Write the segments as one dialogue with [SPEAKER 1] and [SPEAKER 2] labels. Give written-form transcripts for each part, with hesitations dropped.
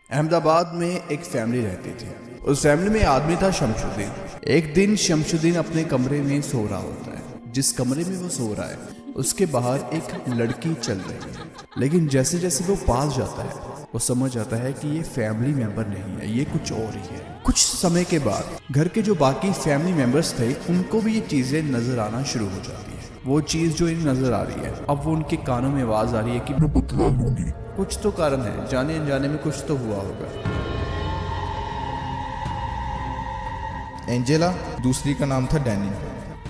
[SPEAKER 1] अहमदाबाद में एक फैमिली रहती थी। उस फैमिली में आदमी था शमशुद्दीन। एक दिन शमशुद्दीन अपने कमरे में सो रहा होता है। जिस कमरे में वो सो रहा है उसके बाहर एक लड़की चल रही है, लेकिन जैसे जैसे वो पास जाता है वो समझ आता है कि ये फैमिली मेंबर नहीं है, ये कुछ और ही है। कुछ समय के बाद घर के जो बाकी फैमिली मेंबर्स थे उनको भी ये चीजें नजर आना शुरू हो जाती है। वो चीज जो इन्हें नजर आ रही है, अब वो उनके कानों में आवाज आ रही है कि मैं बतला लूंगी। कुछ तो कारण है, जाने अनजाने में कुछ तो हुआ होगा।
[SPEAKER 2] एंजेला, दूसरी का नाम था डैनी।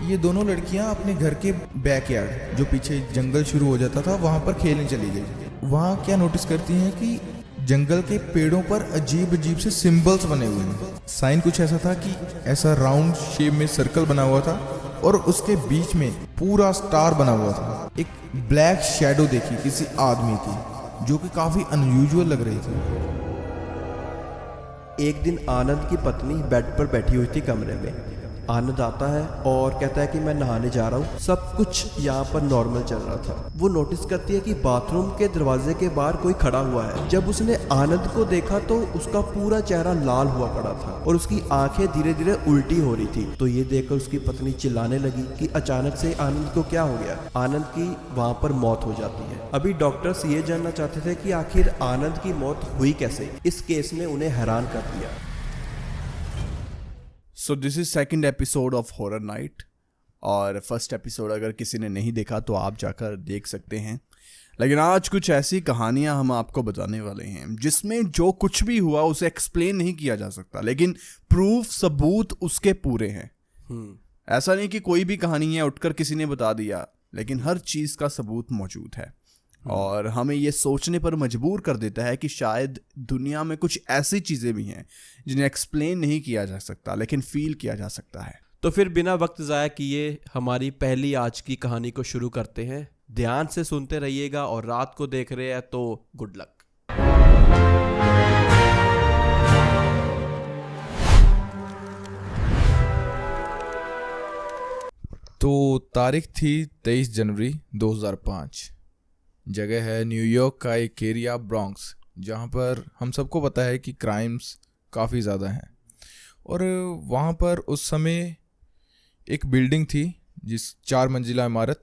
[SPEAKER 2] ये दोनों लड़कियां अपने घर के बैकयार्ड, जो पीछे जंगल शुरू हो जाता था, वहां पर खेलने चली गई। वहां क्या नोटिस करती हैं कि जंगल के पेड़ों पर अजीब अजीब से सिंबल्स बने हुए हैं। साइन कुछ ऐसा था कि ऐसा राउंड शेप में सर्कल बना हुआ था और उसके बीच में पूरा स्टार बना हुआ था। एक ब्लैक शैडो देखी किसी आदमी की, जो कि काफी अनयूजुअल लग रही थी।
[SPEAKER 3] एक दिन आनंद की पत्नी बेड पर बैठी हुई थी कमरे में। आनंद आता है और कहता है कि मैं नहाने जा रहा हूँ। सब कुछ यहाँ पर नॉर्मल चल रहा था। वो नोटिस करती है कि बाथरूम के दरवाजे के बाहर कोई खड़ा हुआ है। जब उसने आनंद को देखा तो उसका पूरा चेहरा लाल हुआ पड़ा था और उसकी आंखें धीरे धीरे उल्टी हो रही थी। तो ये देखकर उसकी पत्नी चिल्लाने लगी कि अचानक से आनंद को क्या हो गया। आनंद की वहाँ पर मौत हो जाती है। अभी डॉक्टर्स ये जानना चाहते थे कि आखिर आनंद की मौत हुई कैसे। इस केस ने उन्हें हैरान कर दिया।
[SPEAKER 1] So this is second episode of horror night, और फर्स्ट एपिसोड अगर किसी ने नहीं देखा तो आप जाकर देख सकते हैं। लेकिन आज कुछ ऐसी कहानियां हम आपको बताने वाले हैं जिसमें जो कुछ भी हुआ उसे एक्सप्लेन नहीं किया जा सकता, लेकिन प्रूफ सबूत उसके पूरे हैं। ऐसा नहीं कि कोई भी कहानी है उठकर किसी ने बता दिया, लेकिन हर चीज का सबूत मौजूद है। और हमें ये सोचने पर मजबूर कर देता है कि शायद दुनिया में कुछ ऐसी चीज़ें भी हैं जिन्हें एक्सप्लेन नहीं किया जा सकता, लेकिन फील किया जा सकता है।
[SPEAKER 3] तो फिर बिना वक्त ज़ाया किए हमारी पहली आज की कहानी को शुरू करते हैं। ध्यान से सुनते रहिएगा, और रात को देख रहे हैं तो गुड लक।
[SPEAKER 2] तो तारीख थी 23 जनवरी 2005। जगह है न्यूयॉर्क का एक एरिया ब्रॉन्क्स, जहाँ पर हम सबको पता है कि क्राइम्स काफ़ी ज़्यादा हैं। और वहाँ पर उस समय एक बिल्डिंग थी, जिस 4 मंजिला इमारत,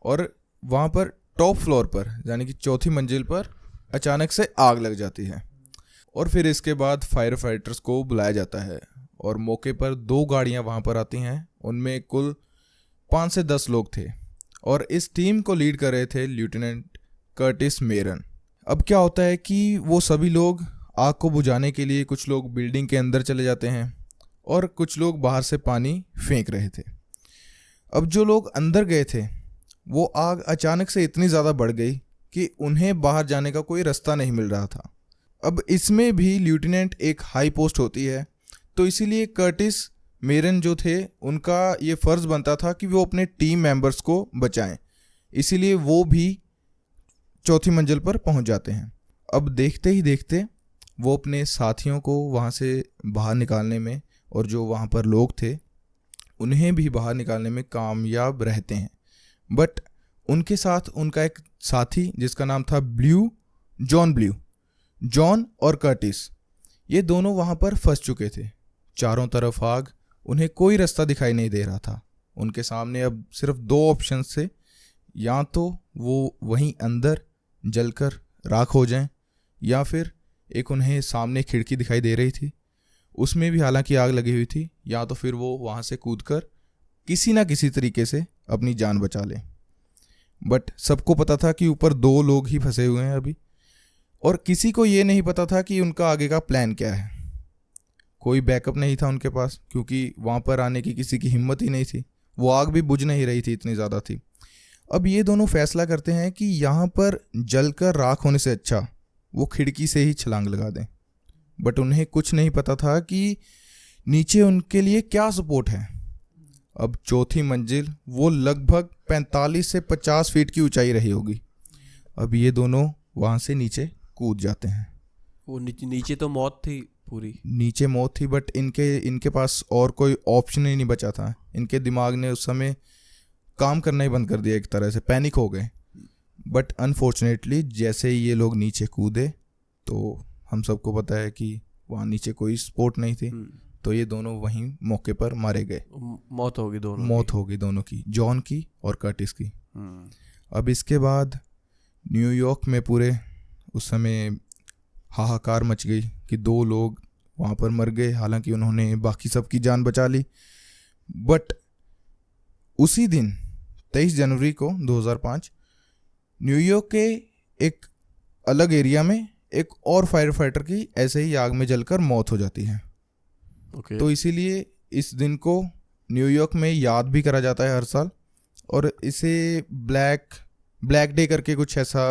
[SPEAKER 2] और वहाँ पर टॉप फ्लोर पर यानी कि चौथी मंजिल पर अचानक से आग लग जाती है। और फिर इसके बाद फायर फाइटर्स को बुलाया जाता है और मौके पर 2 गाड़ियाँ वहाँ पर आती हैं। उनमें कुल 5 से 10 लोग थे और इस टीम को लीड कर रहे थे लेफ्टिनेंट कर्टिस मेरन। अब क्या होता है कि वो सभी लोग आग को बुझाने के लिए, कुछ लोग बिल्डिंग के अंदर चले जाते हैं और कुछ लोग बाहर से पानी फेंक रहे थे। अब जो लोग अंदर गए थे, वो आग अचानक से इतनी ज़्यादा बढ़ गई कि उन्हें बाहर जाने का कोई रास्ता नहीं मिल रहा था। अब इसमें भी लेफ्टिनेंट एक हाई पोस्ट होती है, तो इसीलिए कर्टिस मेरन जो थे, उनका ये फ़र्ज़ बनता था कि वो अपने टीम मेंबर्स को बचाएं। इसीलिए वो भी चौथी मंजिल पर पहुंच जाते हैं। अब देखते ही देखते वो अपने साथियों को वहाँ से बाहर निकालने में, और जो वहाँ पर लोग थे उन्हें भी बाहर निकालने में कामयाब रहते हैं। बट उनके साथ उनका एक साथी जिसका नाम था जॉन और कर्टिस, ये दोनों वहाँ पर फंस चुके थे। चारों तरफ आग, उन्हें कोई रास्ता दिखाई नहीं दे रहा था। उनके सामने अब सिर्फ 2 ऑप्शन थे, या तो वो वहीं अंदर जलकर राख हो जाएं, या फिर एक उन्हें सामने खिड़की दिखाई दे रही थी, उसमें भी हालांकि आग लगी हुई थी, या तो फिर वो वहाँ से कूदकर किसी ना किसी तरीके से अपनी जान बचा लें। बट सबको पता था कि ऊपर 2 लोग ही फंसे हुए हैं अभी, और किसी को ये नहीं पता था कि उनका आगे का प्लान क्या है। कोई बैकअप नहीं था उनके पास, क्योंकि वहाँ पर आने की किसी की हिम्मत ही नहीं थी। वो आग भी बुझ नहीं रही थी, इतनी ज़्यादा थी। अब ये दोनों फैसला करते हैं कि यहाँ पर जलकर राख होने से अच्छा वो खिड़की से ही छलांग लगा दें। बट उन्हें कुछ नहीं पता था कि नीचे उनके लिए क्या सपोर्ट है। अब चौथी मंजिल वो लगभग 45 से 50 फीट की ऊंचाई रही होगी। अब ये दोनों वहाँ से नीचे कूद जाते हैं।
[SPEAKER 3] वो नीचे तो मौत थी, पूरी
[SPEAKER 2] नीचे मौत थी, बट इनके पास और कोई ऑप्शन ही नहीं बचा था। इनके दिमाग ने उस समय काम करना ही बंद कर दिया, एक तरह से पैनिक हो गए। बट अनफॉर्चुनेटली जैसे ही ये लोग नीचे कूदे तो हम सबको पता है कि वहाँ नीचे कोई स्पोर्ट नहीं थी, तो ये दोनों वहीं मौके पर मारे गए।
[SPEAKER 3] मौत होगी दोनों
[SPEAKER 2] मौत हो गई दोनों की, जॉन की और कर्टिस की। अब इसके बाद न्यूयॉर्क में पूरे उस समय हाहाकार मच गई कि 2 लोग वहाँ पर मर गए, हालांकि उन्होंने बाकी सबकी जान बचा ली। बट उसी दिन 23 जनवरी को 2005 न्यूयॉर्क के एक अलग एरिया में एक और फायर फाइटर की ऐसे ही आग में जलकर मौत हो जाती है। तो इसीलिए इस दिन को न्यूयॉर्क में याद भी करा जाता है हर साल, और इसे ब्लैक डे करके कुछ ऐसा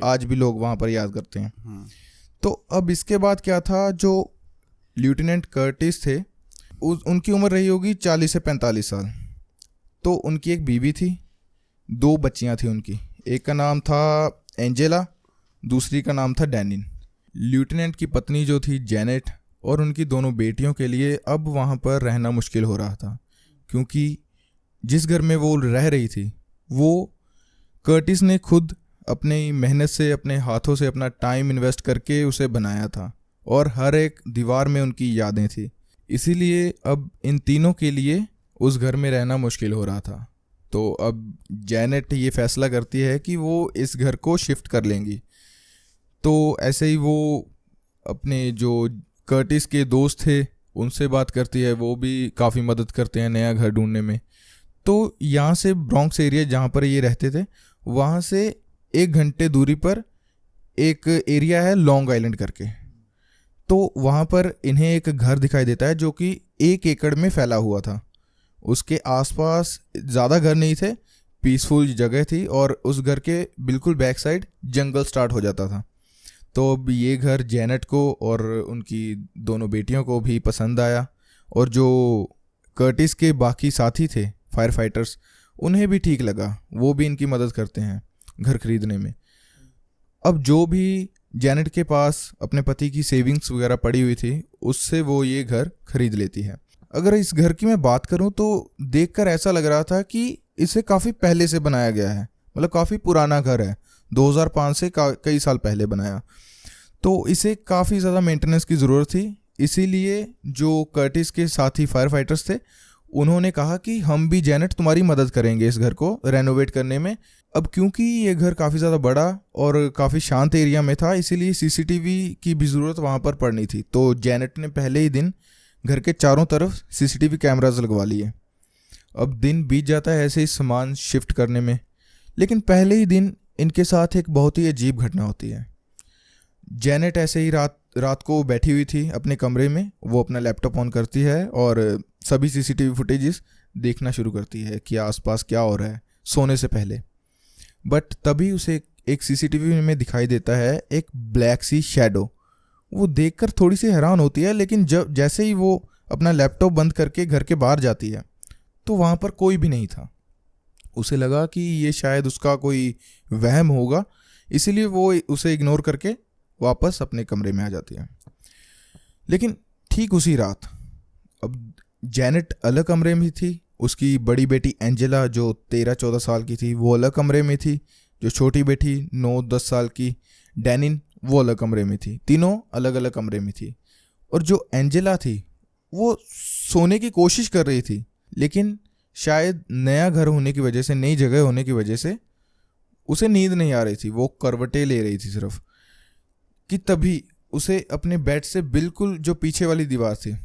[SPEAKER 2] आज भी लोग वहाँ पर याद करते हैं। तो अब इसके बाद क्या था, जो लेफ्टिनेंट कर्टिस थे उनकी उम्र रही होगी 40 से 45 साल। तो उनकी एक बीवी थी, 2 बच्चियां थी उनकी, एक का नाम था एंजेला, दूसरी का नाम था डैनिन। लेफ्टिनेंट की पत्नी जो थी जेनेट और उनकी दोनों बेटियों के लिए अब वहाँ पर रहना मुश्किल हो रहा था, क्योंकि जिस घर में वो रह रही थी वो कर्टिस ने खुद अपनी मेहनत से, अपने हाथों से, अपना टाइम इन्वेस्ट करके उसे बनाया था, और हर एक दीवार में उनकी यादें थी। इसीलिए अब इन तीनों के लिए उस घर में रहना मुश्किल हो रहा था। तो अब जेनेट ये फैसला करती है कि वो इस घर को शिफ्ट कर लेंगी। तो ऐसे ही वो अपने जो कर्टिस के दोस्त थे उनसे बात करती है, वो भी काफ़ी मदद करते हैं नया घर ढूंढने में। तो यहाँ से ब्रॉन्क्स एरिया जहाँ पर ये रहते थे, वहाँ से 1 घंटे दूरी पर एक एरिया है लॉन्ग आइलैंड करके। तो वहाँ पर इन्हें एक घर दिखाई देता है जो कि 1 एकड़ में फैला हुआ था। उसके आसपास ज़्यादा घर नहीं थे, पीसफुल जगह थी, और उस घर के बिल्कुल बैक साइड जंगल स्टार्ट हो जाता था। तो अब ये घर जेनेट को और उनकी दोनों बेटियों को भी पसंद आया, और जो कर्टिस के बाकी साथी थे फायर फाइटर्स, उन्हें भी ठीक लगा, वो भी इनकी मदद करते हैं घर खरीदने में। अब जो भी जेनेट के पास अपने पति की सेविंग्स वगैरह पड़ी हुई थी, उससे वो ये घर खरीद लेती है। अगर इस घर की मैं बात करूं तो देखकर ऐसा लग रहा था कि इसे काफ़ी पहले से बनाया गया है, मतलब काफ़ी पुराना घर है, 2005 से कई साल पहले बनाया। तो इसे काफ़ी ज़्यादा मेंटेनेंस की ज़रूरत थी। इसीलिए जो कर्टिस के साथी फायर फाइटर्स थे, उन्होंने कहा कि हम भी जेनेट तुम्हारी मदद करेंगे इस घर को रेनोवेट करने में। अब क्योंकि ये घर काफ़ी ज़्यादा बड़ा और काफ़ी शांत एरिया में था, इसीलिए सीसीटीवी की भी ज़रूरत वहाँ पर पड़नी थी। तो जेनेट ने पहले ही दिन घर के चारों तरफ सीसीटीवी कैमराज लगवा लिए। अब दिन बीत जाता है ऐसे ही सामान शिफ्ट करने में, लेकिन पहले ही दिन इनके साथ एक बहुत ही अजीब घटना होती है। जेनेट ऐसे ही रात को बैठी हुई थी अपने कमरे में, वो अपना लैपटॉप ऑन करती है और सभी सीसीटीवी फुटेजेस देखना शुरू करती है कि आसपास क्या हो रहा है सोने से पहले। बट तभी उसे एक सीसीटीवी में दिखाई देता है एक ब्लैक सी शैडो। वो देखकर थोड़ी सी हैरान होती है, लेकिन जब जैसे ही वो अपना लैपटॉप बंद करके घर के बाहर जाती है तो वहाँ पर कोई भी नहीं था। उसे लगा कि ये शायद उसका कोई वहम होगा, इसीलिए वो उसे इग्नोर करके वापस अपने कमरे में आ जाती है। लेकिन ठीक उसी रात अब जेनेट अलग कमरे में थी, उसकी बड़ी बेटी एंजेला जो 13-14 साल की थी वो अलग कमरे में थी, जो छोटी बेटी 9-10 साल की डैनिन वो अलग कमरे में थी। तीनों अलग अलग कमरे में थी। और जो एंजेला थी वो सोने की कोशिश कर रही थी, लेकिन शायद नया घर होने की वजह से, नई जगह होने की वजह से उसे नींद नहीं आ रही थी, वो करवटें ले रही थी सिर्फ, कि तभी उसे अपने बेड से बिल्कुल जो पीछे वाली दीवार थी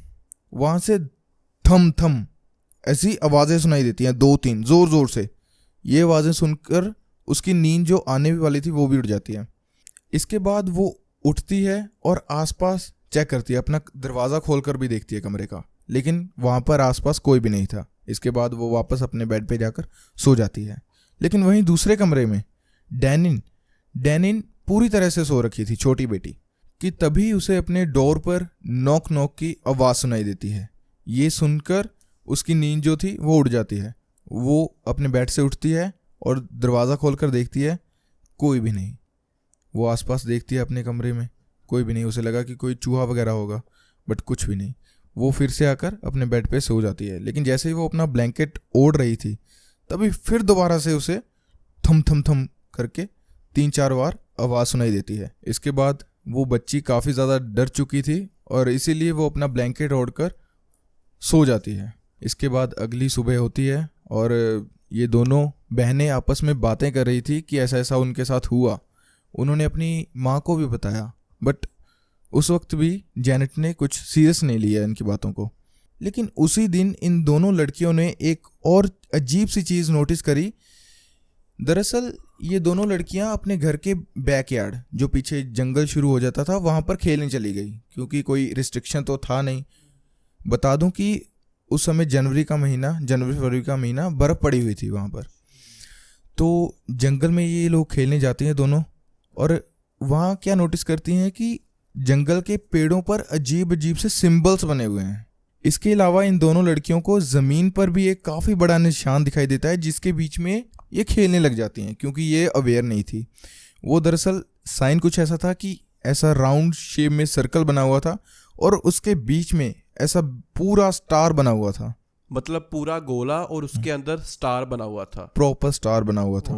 [SPEAKER 2] वहाँ से थम थम ऐसी आवाज़ें सुनाई देती हैं, 2-3 ज़ोर ज़ोर से। ये आवाज़ें सुनकर उसकी नींद जो आने वाली थी वो भी उड़ जाती है। इसके बाद वो उठती है और आसपास चेक करती है, अपना दरवाज़ा खोलकर भी देखती है कमरे का, लेकिन वहाँ पर आसपास कोई भी नहीं था। इसके बाद वो वापस अपने बेड पे जाकर सो जाती है। लेकिन वहीं दूसरे कमरे में डैनिन पूरी तरह से सो रखी थी, छोटी बेटी, कि तभी उसे अपने डोर पर नॉक नॉक की आवाज़ सुनाई देती है। ये सुनकर उसकी नींद जो थी वो उड़ जाती है। वो अपने बेड से उठती है और दरवाज़ा खोलकर देखती है, कोई भी नहीं। वो आसपास देखती है अपने कमरे में, कोई भी नहीं। उसे लगा कि कोई चूहा वगैरह होगा, बट कुछ भी नहीं। वो फिर से आकर अपने बेड पे सो जाती है। लेकिन जैसे ही वो अपना ब्लैंकेट ओढ़ रही थी, तभी फिर दोबारा से उसे थम थम थम करके 3-4 बार आवाज़ सुनाई देती है। इसके बाद वो बच्ची काफ़ी ज़्यादा डर चुकी थी और इसीलिए वो अपना ब्लैंकेट ओढ़कर सो जाती है। इसके बाद अगली सुबह होती है और ये दोनों बहनें आपस में बातें कर रही थी कि ऐसा ऐसा उनके साथ हुआ। उन्होंने अपनी माँ को भी बताया, बट उस वक्त भी जैनेट ने कुछ सीरियस नहीं लिया इनकी बातों को। लेकिन उसी दिन इन दोनों लड़कियों ने एक और अजीब सी चीज़ नोटिस करी। दरअसल ये दोनों लड़कियां अपने घर के बैकयार्ड, जो पीछे जंगल शुरू हो जाता था, वहाँ पर खेलने चली गई, क्योंकि कोई रिस्ट्रिक्शन तो था नहीं। बता दूं कि उस समय जनवरी फरवरी का महीना बर्फ़ पड़ी हुई थी वहाँ पर। तो जंगल में ये लोग खेलने जाते हैं दोनों, और वहाँ क्या नोटिस करती हैं कि जंगल के पेड़ों पर अजीब अजीब से सिंबल्स बने हुए हैं। इसके अलावा इन दोनों लड़कियों को ज़मीन पर भी एक काफ़ी बड़ा निशान दिखाई देता है, जिसके बीच में ये खेलने लग जाती हैं, क्योंकि ये अवेयर नहीं थी। वो दरअसल साइन कुछ ऐसा था कि ऐसा राउंड शेप में सर्कल बना हुआ था और उसके बीच में ऐसा पूरा स्टार बना हुआ था।
[SPEAKER 3] मतलब पूरा गोला और उसके अंदर स्टार बना हुआ था,
[SPEAKER 2] प्रॉपर स्टार बना हुआ था।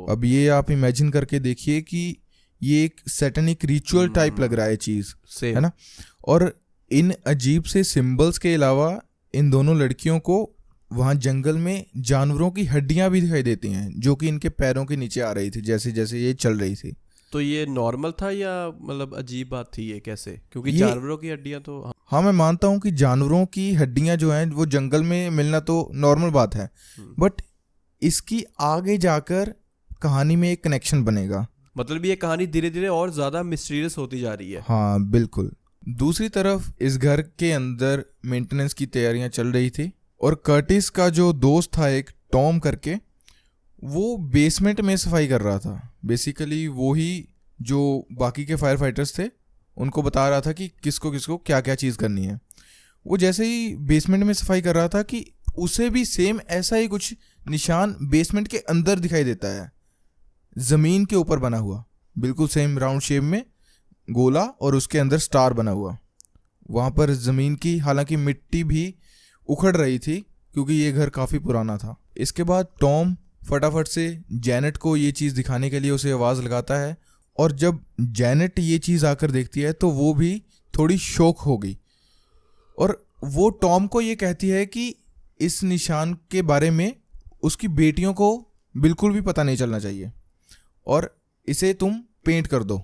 [SPEAKER 2] अब ये आप इमेजिन करके देखिए कि ये एक सैटेनिक रिचुअल टाइप लग रहा है चीज़, है ना। और इन अजीब से सिंबल्स के अलावा इन दोनों लड़कियों को वहाँ जंगल में जानवरों की हड्डियाँ भी दिखाई देती हैं, जो कि इनके पैरों के नीचे आ रही थी जैसे जैसे ये चल रही थी।
[SPEAKER 3] तो ये नॉर्मल था या मतलब अजीब बात थी ये कैसे? क्योंकि जानवरों की हड्डियाँ तो
[SPEAKER 2] हाँ, मैं मानता हूँ कि जानवरों की हड्डियाँ जो हैं वो जंगल में मिलना तो नॉर्मल बात है, बट इसकी आगे जाकर कहानी में एक कनेक्शन बनेगा।
[SPEAKER 3] मतलब ये कहानी धीरे धीरे और ज़्यादा मिस्टीरियस होती जा रही है।
[SPEAKER 2] हाँ बिल्कुल। दूसरी तरफ इस घर के अंदर मेंटेनेंस की तैयारियां चल रही थी और कर्टिस का जो दोस्त था एक टॉम करके, वो बेसमेंट में सफाई कर रहा था। बेसिकली वो ही जो बाकी के फायर फाइटर्स थे उनको बता रहा था कि किसको किसको क्या क्या चीज़ करनी है। वो जैसे ही बेसमेंट में सफाई कर रहा था कि उसे भी सेम ऐसा ही कुछ निशान बेसमेंट के अंदर दिखाई देता है, ज़मीन के ऊपर बना हुआ, बिल्कुल सेम राउंड शेप में गोला और उसके अंदर स्टार बना हुआ। वहाँ पर ज़मीन की हालांकि मिट्टी भी उखड़ रही थी क्योंकि ये घर काफ़ी पुराना था। इसके बाद टॉम फटाफट से जैनेट को ये चीज़ दिखाने के लिए उसे आवाज़ लगाता है, और जब जैनेट ये चीज़ आकर देखती है तो वो भी थोड़ी शॉक हो गई, और वो टॉम को ये कहती है कि इस निशान के बारे में उसकी बेटियों को बिल्कुल भी पता नहीं चलना चाहिए और इसे तुम पेंट कर दो,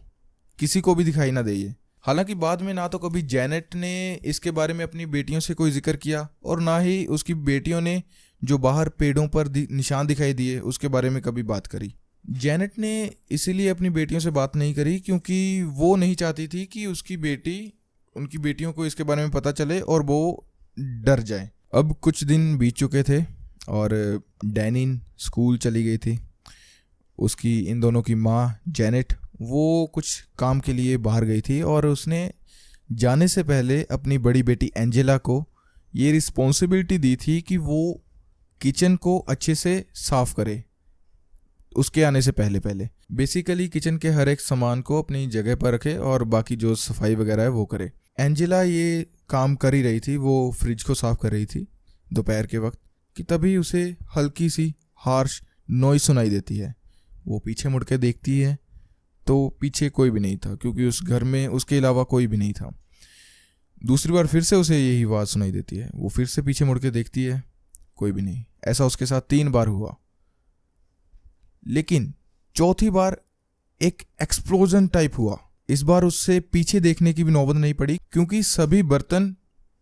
[SPEAKER 2] किसी को भी दिखाई ना दे ये। हालांकि बाद में ना तो कभी जैनेट ने इसके बारे में अपनी बेटियों से कोई जिक्र किया और ना ही उसकी बेटियों ने जो बाहर पेड़ों पर निशान दिखाई दिए उसके बारे में कभी बात करी। जैनेट ने इसीलिए अपनी बेटियों से बात नहीं करी क्योंकि वो नहीं चाहती थी कि उनकी बेटियों को इसके बारे में पता चले और वो डर जाए। अब कुछ दिन बीत चुके थे और डैनिन स्कूल चली गई थी। उसकी इन दोनों की माँ जैनेट वो कुछ काम के लिए बाहर गई थी और उसने जाने से पहले अपनी बड़ी बेटी एंजेला को ये रिस्पॉन्सिबिलिटी दी थी कि वो किचन को अच्छे से साफ़ करे उसके आने से पहले बेसिकली किचन के हर एक सामान को अपनी जगह पर रखे और बाकी जो सफाई वगैरह है वो करे। एंजेला ये काम कर ही रही थी, वो फ्रिज को साफ़ कर रही थी दोपहर के वक्त कि तभी उसे हल्की सी हार्श नॉइज़ सुनाई देती है। वो पीछे मुड़ के देखती है तो पीछे कोई भी नहीं था क्योंकि उस घर में उसके अलावा कोई भी नहीं था। दूसरी बार फिर से उसे यही आवाज़ सुनाई देती है। वो फिर से पीछे मुड़ के देखती है, कोई भी नहीं। ऐसा उसके साथ 3 बार हुआ, लेकिन चौथी बार एक एक्सप्लोजन टाइप हुआ। इस बार उससे पीछे देखने की भी नौबत नहीं पड़ी क्योंकि सभी बर्तन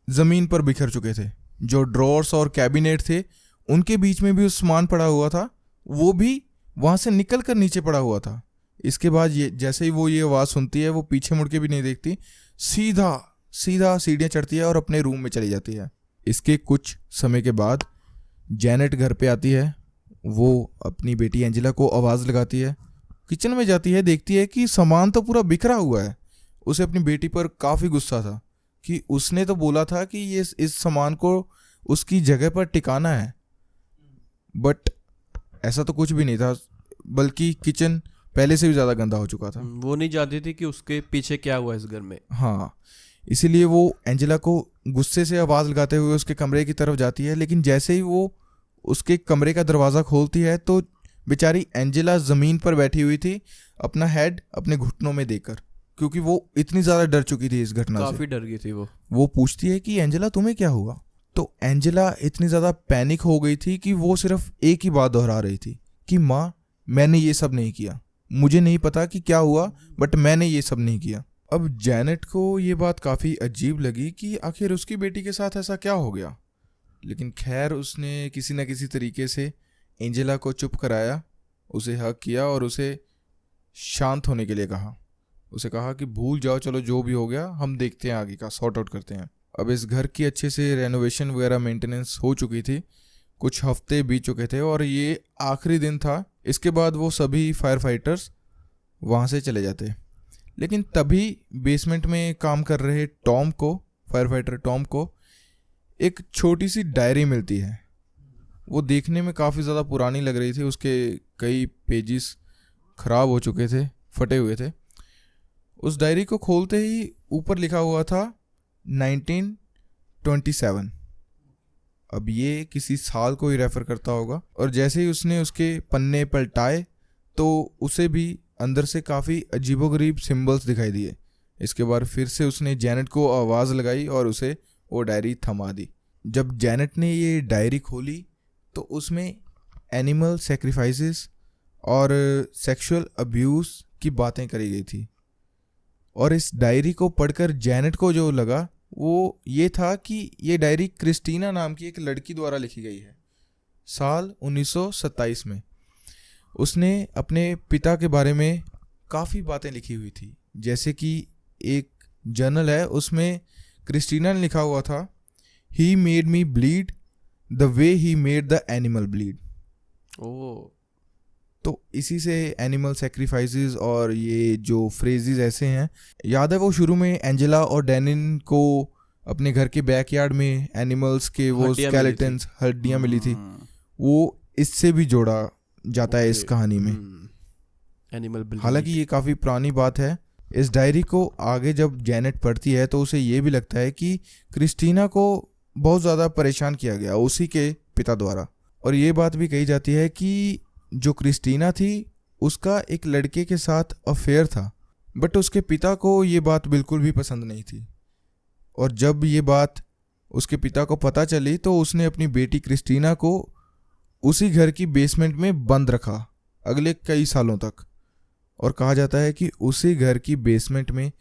[SPEAKER 2] ज़मीन पर बिखर चुके थे। जो ड्रॉर्स और कैबिनेट थे उनके बीच में भी उस सामान पड़ा हुआ था, वो भी वहाँ से निकल कर नीचे पड़ा हुआ था। इसके बाद जैसे ही वो ये आवाज़ सुनती है वो पीछे मुड़ के भी नहीं देखती, सीधा सीढ़ियाँ चढ़ती है और अपने रूम में चली जाती है। इसके कुछ समय के बाद जैनेट घर पे आती है। वो अपनी बेटी एंजेला को आवाज़ लगाती है, किचन में जाती है, देखती है कि सामान तो पूरा बिखरा हुआ है। उसे अपनी बेटी पर काफ़ी गुस्सा था कि उसने तो बोला था कि ये इस सामान को उसकी जगह पर टिकाना है, बट ऐसा तो कुछ भी नहीं था, बल्कि किचन पहले से भी ज़्यादा गंदा हो चुका था।
[SPEAKER 3] वो नहीं जानती थी कि उसके पीछे क्या हुआ इस घर में।
[SPEAKER 2] हाँ, इसीलिए वो एंजेला को गुस्से से आवाज़ लगाते हुए उसके कमरे की तरफ जाती है, लेकिन जैसे ही वो उसके कमरे का दरवाज़ा खोलती है तो बेचारी एंजेला ज़मीन पर बैठी हुई थी, अपना हेड अपने घुटनों में देकर, क्योंकि वो इतनी ज़्यादा डर चुकी थी इस घटना से।
[SPEAKER 3] काफी डर गई थी
[SPEAKER 2] वो पूछती है कि एंजेला तुम्हें क्या हुआ। तो एंजेला इतनी ज़्यादा पैनिक हो गई थी कि वो सिर्फ एक ही बात दोहरा रही थी कि माँ मैंने ये सब नहीं किया, मुझे नहीं पता कि क्या हुआ बट मैंने ये सब नहीं किया। अब जैनेट को ये बात काफ़ी अजीब लगी कि आखिर उसकी बेटी के साथ ऐसा क्या हो गया, लेकिन खैर उसने किसी न किसी तरीके से एंजेला को चुप कराया, उसे हक किया और उसे शांत होने के लिए कहा। उसे कहा कि भूल जाओ, चलो जो भी हो गया हम देखते हैं आगे का, सॉर्ट आउट करते हैं। अब इस घर की अच्छे से रेनोवेशन वगैरह मेंटेनेंस हो चुकी थी, कुछ हफ्ते बीत चुके थे और ये आखिरी दिन था। इसके बाद वो सभी फायर फाइटर्स वहाँ से चले जाते। लेकिन तभी बेसमेंट में काम कर रहे टॉम को, फायर फाइटर टॉम को, एक छोटी सी डायरी मिलती है। वो देखने में काफ़ी ज़्यादा पुरानी लग रही थी, उसके कई पेजेस ख़राब हो चुके थे, फटे हुए थे। उस डायरी को खोलते ही ऊपर लिखा हुआ था 1927। अब ये किसी साल को ही रेफ़र करता होगा। और जैसे ही उसने उसके पन्ने पलटाए तो उसे भी अंदर से काफ़ी अजीबोगरीब सिंबल्स दिखाई दिए। इसके बाद फिर से उसने जैनेट को आवाज़ लगाई और उसे वो डायरी थमा दी। जब जैनेट ने ये डायरी खोली तो उसमें एनिमल सेक्रीफाइसेस और सेक्सुअल अब्यूज़ की बातें करी गई थी। और इस डायरी को पढ़कर जैनेट को जो लगा वो ये था कि ये डायरी क्रिस्टीना नाम की एक लड़की द्वारा लिखी गई है साल 1927 में। उसने अपने पिता के बारे में काफ़ी बातें लिखी हुई थी, जैसे कि एक जर्नल है उसमें क्रिस्टीना ने लिखा हुआ था, he made me bleed the way he made the animal bleed.
[SPEAKER 3] Oh,
[SPEAKER 2] तो इसी से एनिमल सेक्रीफाइसेस और ये जो फ्रेजेस ऐसे हैं, याद है वो शुरू में एंजेला और डैनिन को अपने घर के बैकयार्ड में एनिमल्स के वो स्केलेटन्स, हड्डियाँ मिली थी, वो इससे भी जोड़ा जाता है इस कहानी में।
[SPEAKER 3] एनिमल।
[SPEAKER 2] हालांकि ये काफ़ी पुरानी बात है। इस डायरी को आगे जब जैनेट पढ़ती है तो उसे ये भी लगता है कि क्रिस्टीना को बहुत ज़्यादा परेशान किया गया उसी के पिता द्वारा। और ये बात भी कही जाती है कि जो क्रिस्टीना थी उसका एक लड़के के साथ अफेयर था, बट उसके पिता को ये बात बिल्कुल भी पसंद नहीं थी। और जब ये बात उसके पिता को पता चली तो उसने अपनी बेटी क्रिस्टीना को उसी घर की बेसमेंट में बंद रखा अगले कई सालों तक। और कहा जाता है कि उसी घर की बेसमेंट में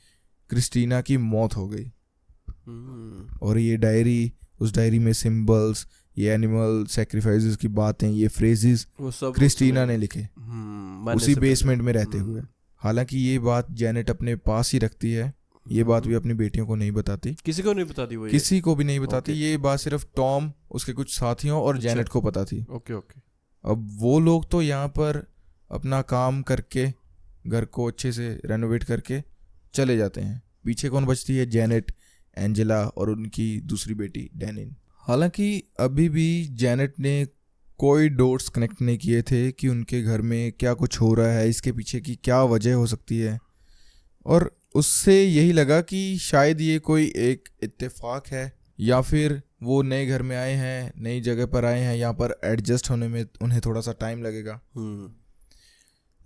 [SPEAKER 2] क्रिस्टीना की मौत हो गई। और ये डायरी, उस डायरी में सिंबल्स, ये एनिमल सेक्रीफाइसेस की बातें, ये फ्रेजेस क्रिस्टीना ने लिखे उसी बेसमेंट में रहते हुए। हालांकि ये बात जैनेट अपने पास ही रखती है, ये बात भी अपनी बेटियों को नहीं बताती,
[SPEAKER 3] किसी को नहीं बताती, वो
[SPEAKER 2] किसी को भी नहीं बताती। ये बात सिर्फ टॉम, उसके कुछ साथियों और जैनेट को पता थी।
[SPEAKER 3] ओके।
[SPEAKER 2] अब वो लोग तो यहाँ पर अपना काम करके घर को अच्छे से रेनोवेट करके चले जाते हैं। पीछे कौन बचती है? जैनेट, एंजेला और उनकी दूसरी बेटी डैनिन। हालांकि अभी भी जैनेट ने कोई डॉट्स कनेक्ट नहीं किए थे कि उनके घर में क्या कुछ हो रहा है, इसके पीछे की क्या वजह हो सकती है। और उससे यही लगा कि शायद ये कोई एक इत्तेफाक है या फिर वो नए घर में आए हैं, नई जगह पर आए हैं, यहाँ पर एडजस्ट होने में उन्हें थोड़ा सा टाइम लगेगा।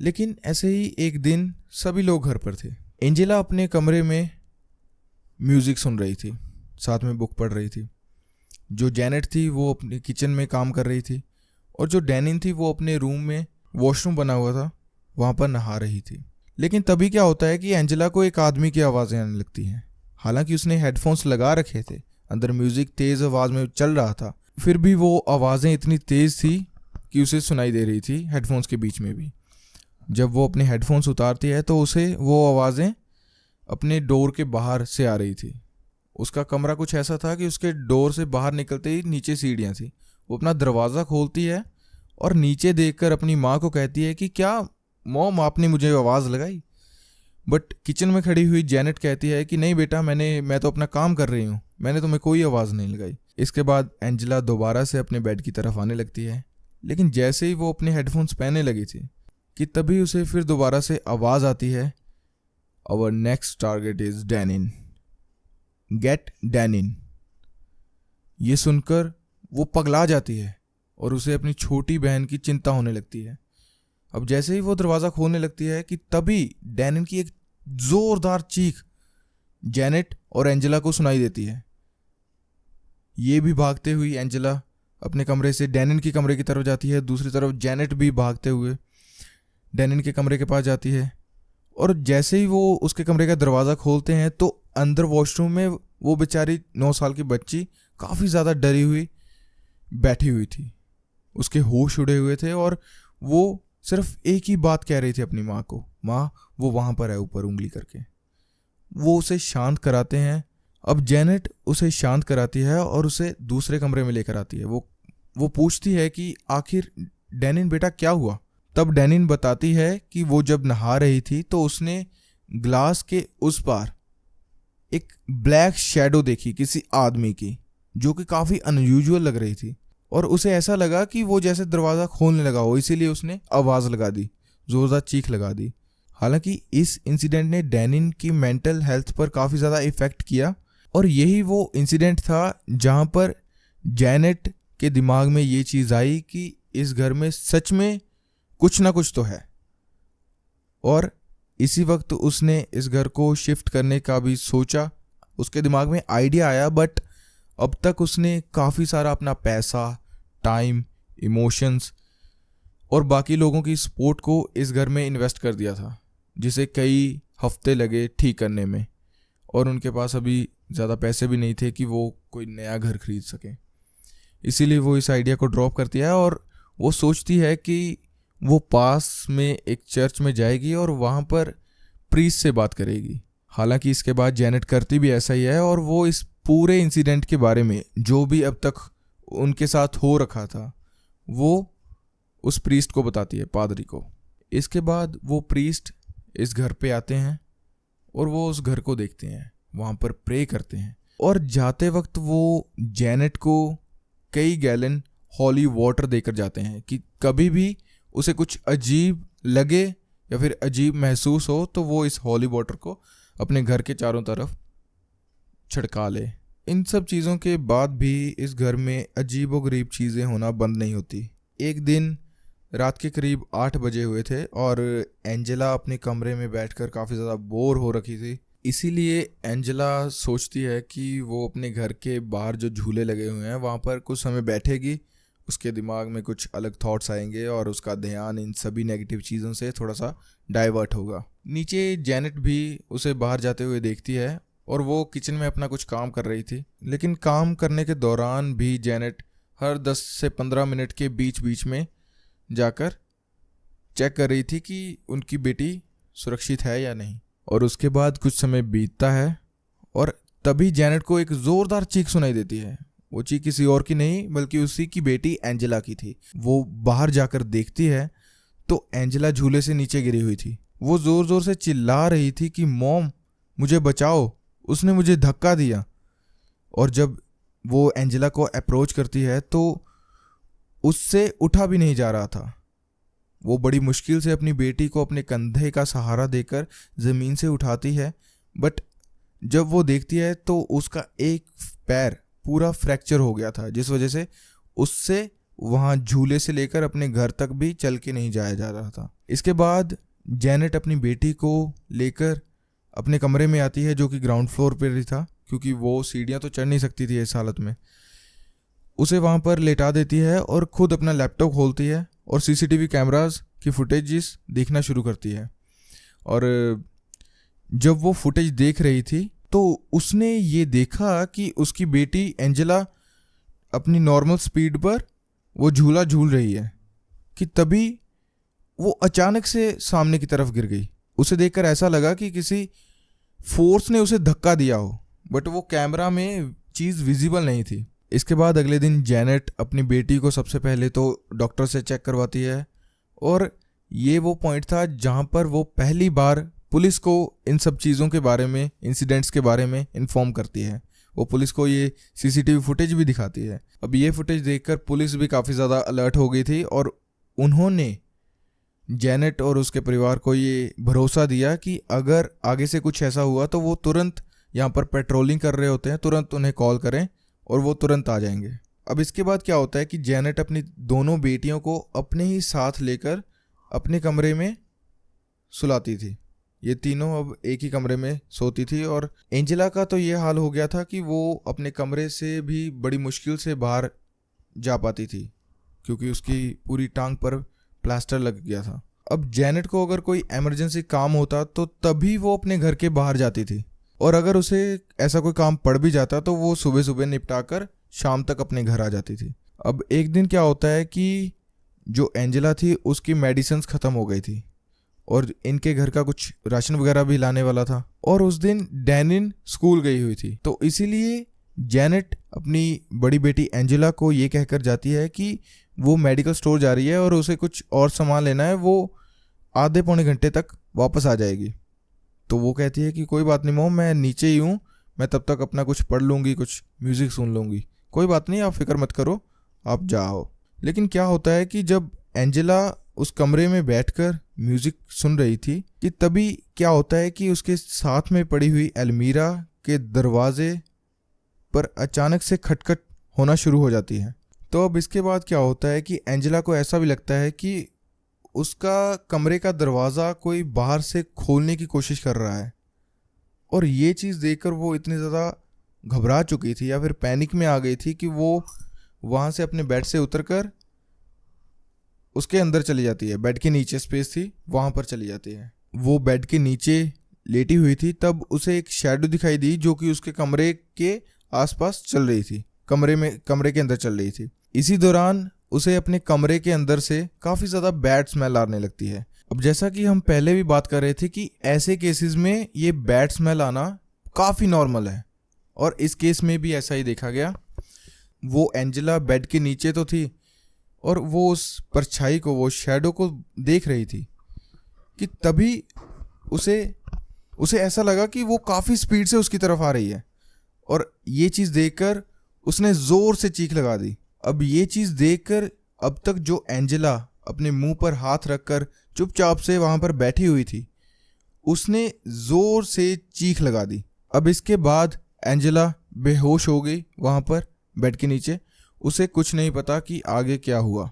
[SPEAKER 2] लेकिन ऐसे ही एक दिन सभी लोग घर पर थे। एंजेला अपने कमरे में म्यूज़िक सुन रही थी, साथ में बुक पढ़ रही थी। जो जैनेट थी वो अपने किचन में काम कर रही थी और जो डैनिन थी वो अपने रूम में, वॉशरूम बना हुआ था, वहाँ पर नहा रही थी। लेकिन तभी क्या होता है कि एंजेला को एक आदमी की आवाज़ें आने लगती हैं। हालांकि उसने हेडफोन्स लगा रखे थे, अंदर म्यूज़िक तेज़ आवाज़ में चल रहा था, फिर भी वो आवाज़ें इतनी तेज़ थी कि उसे सुनाई दे रही थी हेडफोन्स के बीच में भी। जब वो अपने हेडफोन्स उतारती है तो उसे वो आवाज़ें अपने डोर के बाहर से आ रही थी। उसका कमरा कुछ ऐसा था कि उसके डोर से बाहर निकलते ही नीचे सीढ़ियाँ थी। वो अपना दरवाज़ा खोलती है और नीचे देखकर अपनी माँ को कहती है कि क्या मॉम, आपने मुझे आवाज़ लगाई? बट किचन में खड़ी हुई जैनेट कहती है कि नहीं बेटा, मैं तो अपना काम कर रही हूँ, मैंने तुम्हें कोई आवाज़ नहीं लगाई। इसके बाद एंजेला दोबारा से अपने बेड की तरफ आने लगती है, लेकिन जैसे ही वो अपने हेडफोन्स पहनने लगी थी कि तभी उसे फिर दोबारा से आवाज़ आती है, our next target is Danin, get Danin. ये सुनकर वो पगला जाती है और उसे अपनी छोटी बहन की चिंता होने लगती है। अब जैसे ही वो दरवाज़ा खोलने लगती है कि तभी डैनिन की एक जोरदार चीख जेनेट और एंजेला को सुनाई देती है। ये भी भागते हुई एंजेला अपने कमरे से डैनिन के कमरे की तरफ जाती है। दूसरी तरफ जेनेट भी भागते हुए डैनिन के कमरे के पास जाती है और जैसे ही वो उसके कमरे का दरवाज़ा खोलते हैं तो अंदर वॉशरूम में वो बेचारी 9 साल की बच्ची काफ़ी ज़्यादा डरी हुई बैठी हुई थी। उसके होश उड़े हुए थे और वो सिर्फ एक ही बात कह रही थी अपनी माँ को, माँ वो वहाँ पर है ऊपर उंगली करके। वो उसे शांत कराते हैं। अब जेनेट उसे शांत कराती है और उसे दूसरे कमरे में लेकर आती है। वो पूछती है कि आखिर डैनिन बेटा क्या हुआ। तब डैनिन बताती है कि वो जब नहा रही थी तो उसने ग्लास के उस पार एक ब्लैक शैडो देखी किसी आदमी की, जो कि काफ़ी अनयूजुअल लग रही थी और उसे ऐसा लगा कि वो जैसे दरवाज़ा खोलने लगा हो, इसीलिए उसने आवाज़ लगा दी, जोरदार चीख लगा दी। हालांकि इस इंसिडेंट ने डैनिन की मेंटल हेल्थ पर काफ़ी ज़्यादा इफ़ेक्ट किया और यही वो इंसिडेंट था जहाँ पर जेनेट के दिमाग में ये चीज़ आई कि इस घर में सच में कुछ ना कुछ तो है। और इसी वक्त उसने इस घर को शिफ्ट करने का भी सोचा, उसके दिमाग में आइडिया आया, बट अब तक उसने काफ़ी सारा अपना पैसा, टाइम, इमोशंस और बाकी लोगों की सपोर्ट को इस घर में इन्वेस्ट कर दिया था, जिसे कई हफ्ते लगे ठीक करने में और उनके पास अभी ज़्यादा पैसे भी नहीं थे कि वो कोई नया घर खरीद सकें। इसीलिए वो इस आइडिया को ड्रॉप करती है और वो सोचती है कि वो पास में एक चर्च में जाएगी और वहाँ पर प्रीस्ट से बात करेगी। हालांकि इसके बाद जेनेट करती भी ऐसा ही है और वो इस पूरे इंसिडेंट के बारे में जो भी अब तक उनके साथ हो रखा था वो उस प्रीस्ट को बताती है, पादरी को। इसके बाद वो प्रीस्ट इस घर पे आते हैं और वो उस घर को देखते हैं, वहाँ पर प्रे करते हैं और जाते वक्त वो जेनेट को कई गैलन हॉली वाटर देकर जाते हैं कि कभी भी उसे कुछ अजीब लगे या फिर अजीब महसूस हो तो वो इस हॉली वाटर को अपने घर के चारों तरफ छिड़का ले। इन सब चीज़ों के बाद भी इस घर में अजीब व गरीब चीज़ें होना बंद नहीं होती। एक दिन रात के करीब 8 बजे हुए थे और एंजेला अपने कमरे में बैठकर काफ़ी ज़्यादा बोर हो रखी थी। इसीलिए एंजेला सोचती है कि वो अपने घर के बाहर जो झूले लगे हुए हैं वहाँ पर कुछ समय बैठेगी, उसके दिमाग में कुछ अलग थॉट्स आएंगे और उसका ध्यान इन सभी नेगेटिव चीज़ों से थोड़ा सा डाइवर्ट होगा। नीचे जेनेट भी उसे बाहर जाते हुए देखती है और वो किचन में अपना कुछ काम कर रही थी, लेकिन काम करने के दौरान भी जेनेट हर 10 से 15 मिनट के बीच बीच में जाकर चेक कर रही थी कि उनकी बेटी सुरक्षित है या नहीं। और उसके बाद कुछ समय बीतता है और तभी जेनेट को एक ज़ोरदार चीख सुनाई देती है। वो चीख किसी और की नहीं बल्कि उसी की बेटी एंजेला की थी। वो बाहर जाकर देखती है तो एंजेला झूले से नीचे गिरी हुई थी। वो ज़ोर ज़ोर से चिल्ला रही थी कि मॉम मुझे बचाओ, उसने मुझे धक्का दिया। और जब वो एंजेला को अप्रोच करती है तो उससे उठा भी नहीं जा रहा था। वो बड़ी मुश्किल से अपनी बेटी को अपने कंधे का सहारा देकर ज़मीन से उठाती है, बट जब वो देखती है तो उसका एक पैर पूरा फ्रैक्चर हो गया था, जिस वजह से उससे वहाँ झूले से लेकर अपने घर तक भी चल के नहीं जाया जा रहा था। इसके बाद जेनेट अपनी बेटी को लेकर अपने कमरे में आती है जो कि ग्राउंड फ्लोर पर ही था, क्योंकि वो सीढ़ियाँ तो चढ़ नहीं सकती थी इस हालत में। उसे वहाँ पर लेटा देती है और ख़ुद अपना लैपटॉप खोलती है और सीसीटीवी कैमरास की फुटेजेस देखना शुरू करती है। और जब वो फुटेज देख रही थी तो उसने ये देखा कि उसकी बेटी एंजेला अपनी नॉर्मल स्पीड पर वो झूला झूल रही है कि तभी वो अचानक से सामने की तरफ गिर गई। उसे देखकर ऐसा लगा कि किसी फोर्स ने उसे धक्का दिया हो, बट वो कैमरा में चीज़ विजिबल नहीं थी। इसके बाद अगले दिन जेनेट अपनी बेटी को सबसे पहले तो डॉक्टर से चेक करवाती है और ये वो पॉइंट था जहाँ पर वो पहली बार पुलिस को इन सब चीज़ों के बारे में, इंसिडेंट्स के बारे में इन्फॉर्म करती है। वो पुलिस को ये सीसीटीवी फुटेज भी दिखाती है। अब ये फुटेज देखकर पुलिस भी काफ़ी ज़्यादा अलर्ट हो गई थी और उन्होंने जेनेट और उसके परिवार को ये भरोसा दिया कि अगर आगे से कुछ ऐसा हुआ तो वो तुरंत यहाँ पर पेट्रोलिंग कर रहे होते हैं, तुरंत उन्हें कॉल करें और वो तुरंत आ जाएंगे। अब इसके बाद क्या होता है कि जेनेट अपनी दोनों बेटियों को अपने ही साथ लेकर अपने कमरे में सुलाती थी ये तीनों अब एक ही कमरे में सोती थी और एंजेला का तो ये हाल हो गया था कि वो अपने कमरे से भी बड़ी मुश्किल से बाहर जा पाती थी क्योंकि उसकी पूरी टांग पर प्लास्टर लग गया था। अब जेनेट को अगर कोई इमरजेंसी काम होता तो तभी वो अपने घर के बाहर जाती थी और अगर उसे ऐसा कोई काम पड़ भी जाता तो वो सुबह सुबह निपटा कर शाम तक अपने घर आ जाती थी। अब एक दिन क्या होता है कि जो एंजेला थी उसकी मेडिसिन्स ख़त्म हो गई थी और इनके घर का कुछ राशन वगैरह भी लाने वाला था और उस दिन डैनिन स्कूल गई हुई थी। तो इसीलिए जेनेट अपनी बड़ी बेटी एंजेला को ये कहकर जाती है कि वो मेडिकल स्टोर जा रही है और उसे कुछ और सामान लेना है, वो आधे पौने घंटे तक वापस आ जाएगी। तो वो कहती है कि कोई बात नहीं मॉम, मैं नीचे ही हूँ, मैं तब तक अपना कुछ पढ़ लूँगी, कुछ म्यूज़िक सुन लूँगी, कोई बात नहीं, आप फिक्र मत करो, आप जाओ। लेकिन क्या होता है कि जब एंजेला उस कमरे में बैठकर म्यूज़िक सुन रही थी कि तभी क्या होता है कि उसके साथ में पड़ी हुई अलमीरा के दरवाजे पर अचानक से खटखट होना शुरू हो जाती है। तो अब इसके बाद क्या होता है कि एंजेला को ऐसा भी लगता है कि उसका कमरे का दरवाज़ा कोई बाहर से खोलने की कोशिश कर रहा है और ये चीज़ देखकर वो इतनी ज़्यादा घबरा चुकी थी या फिर पैनिक में आ गई थी कि वो वहाँ से अपने बेड से उतरकर उसके अंदर चली जाती है। बेड के नीचे स्पेस थी, वहाँ पर चली जाती है। वो बेड के नीचे लेटी हुई थी, तब उसे एक शैडो दिखाई दी जो कि उसके कमरे के आसपास चल रही थी, कमरे के अंदर चल रही थी। इसी दौरान उसे अपने कमरे के अंदर से काफ़ी ज़्यादा बैड स्मेल आने लगती है। अब जैसा कि हम पहले भी बात कर रहे थे कि ऐसे केसेस में ये बैड स्मेल आना काफ़ी नॉर्मल है और इस केस में भी ऐसा ही देखा गया। वो एंजेला बेड के नीचे तो थी और वो उस परछाई को, वो शैडो को देख रही थी कि तभी उसे ऐसा लगा कि वो काफ़ी स्पीड से उसकी तरफ आ रही है और ये चीज़ देखकर उसने ज़ोर से चीख लगा दी। अब ये चीज़ देखकर अब तक जो एंजेला अपने मुंह पर हाथ रखकर चुपचाप से वहाँ पर बैठी हुई थी, उसने ज़ोर से चीख लगा दी। अब इसके बाद एंजेला बेहोश हो गई वहाँ पर बेड के नीचे, उसे कुछ नहीं पता कि आगे क्या हुआ।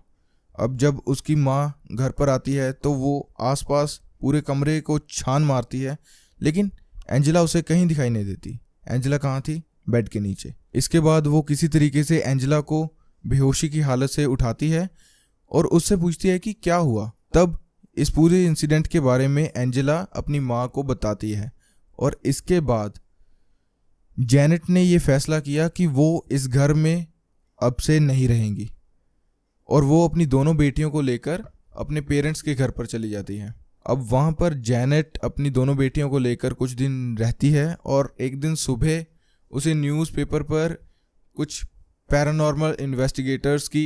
[SPEAKER 2] अब जब उसकी माँ घर पर आती है तो वो आसपास पूरे कमरे को छान मारती है, लेकिन एंजेला उसे कहीं दिखाई नहीं देती। एंजेला कहाँ थी? बेड के नीचे। इसके बाद वो किसी तरीके से एंजेला को बेहोशी की हालत से उठाती है और उससे पूछती है कि क्या हुआ। तब इस पूरे इंसिडेंट के बारे में एंजेला अपनी माँ को बताती है और इसके बाद जेनेट ने ये फैसला किया कि वो इस घर में अब से नहीं रहेंगी और वो अपनी दोनों बेटियों को लेकर अपने पेरेंट्स के घर पर चली जाती हैं। अब वहाँ पर जेनेट अपनी दोनों बेटियों को लेकर कुछ दिन रहती है और एक दिन सुबह उसे न्यूज़पेपर पर कुछ पैरानॉर्मल इन्वेस्टिगेटर्स की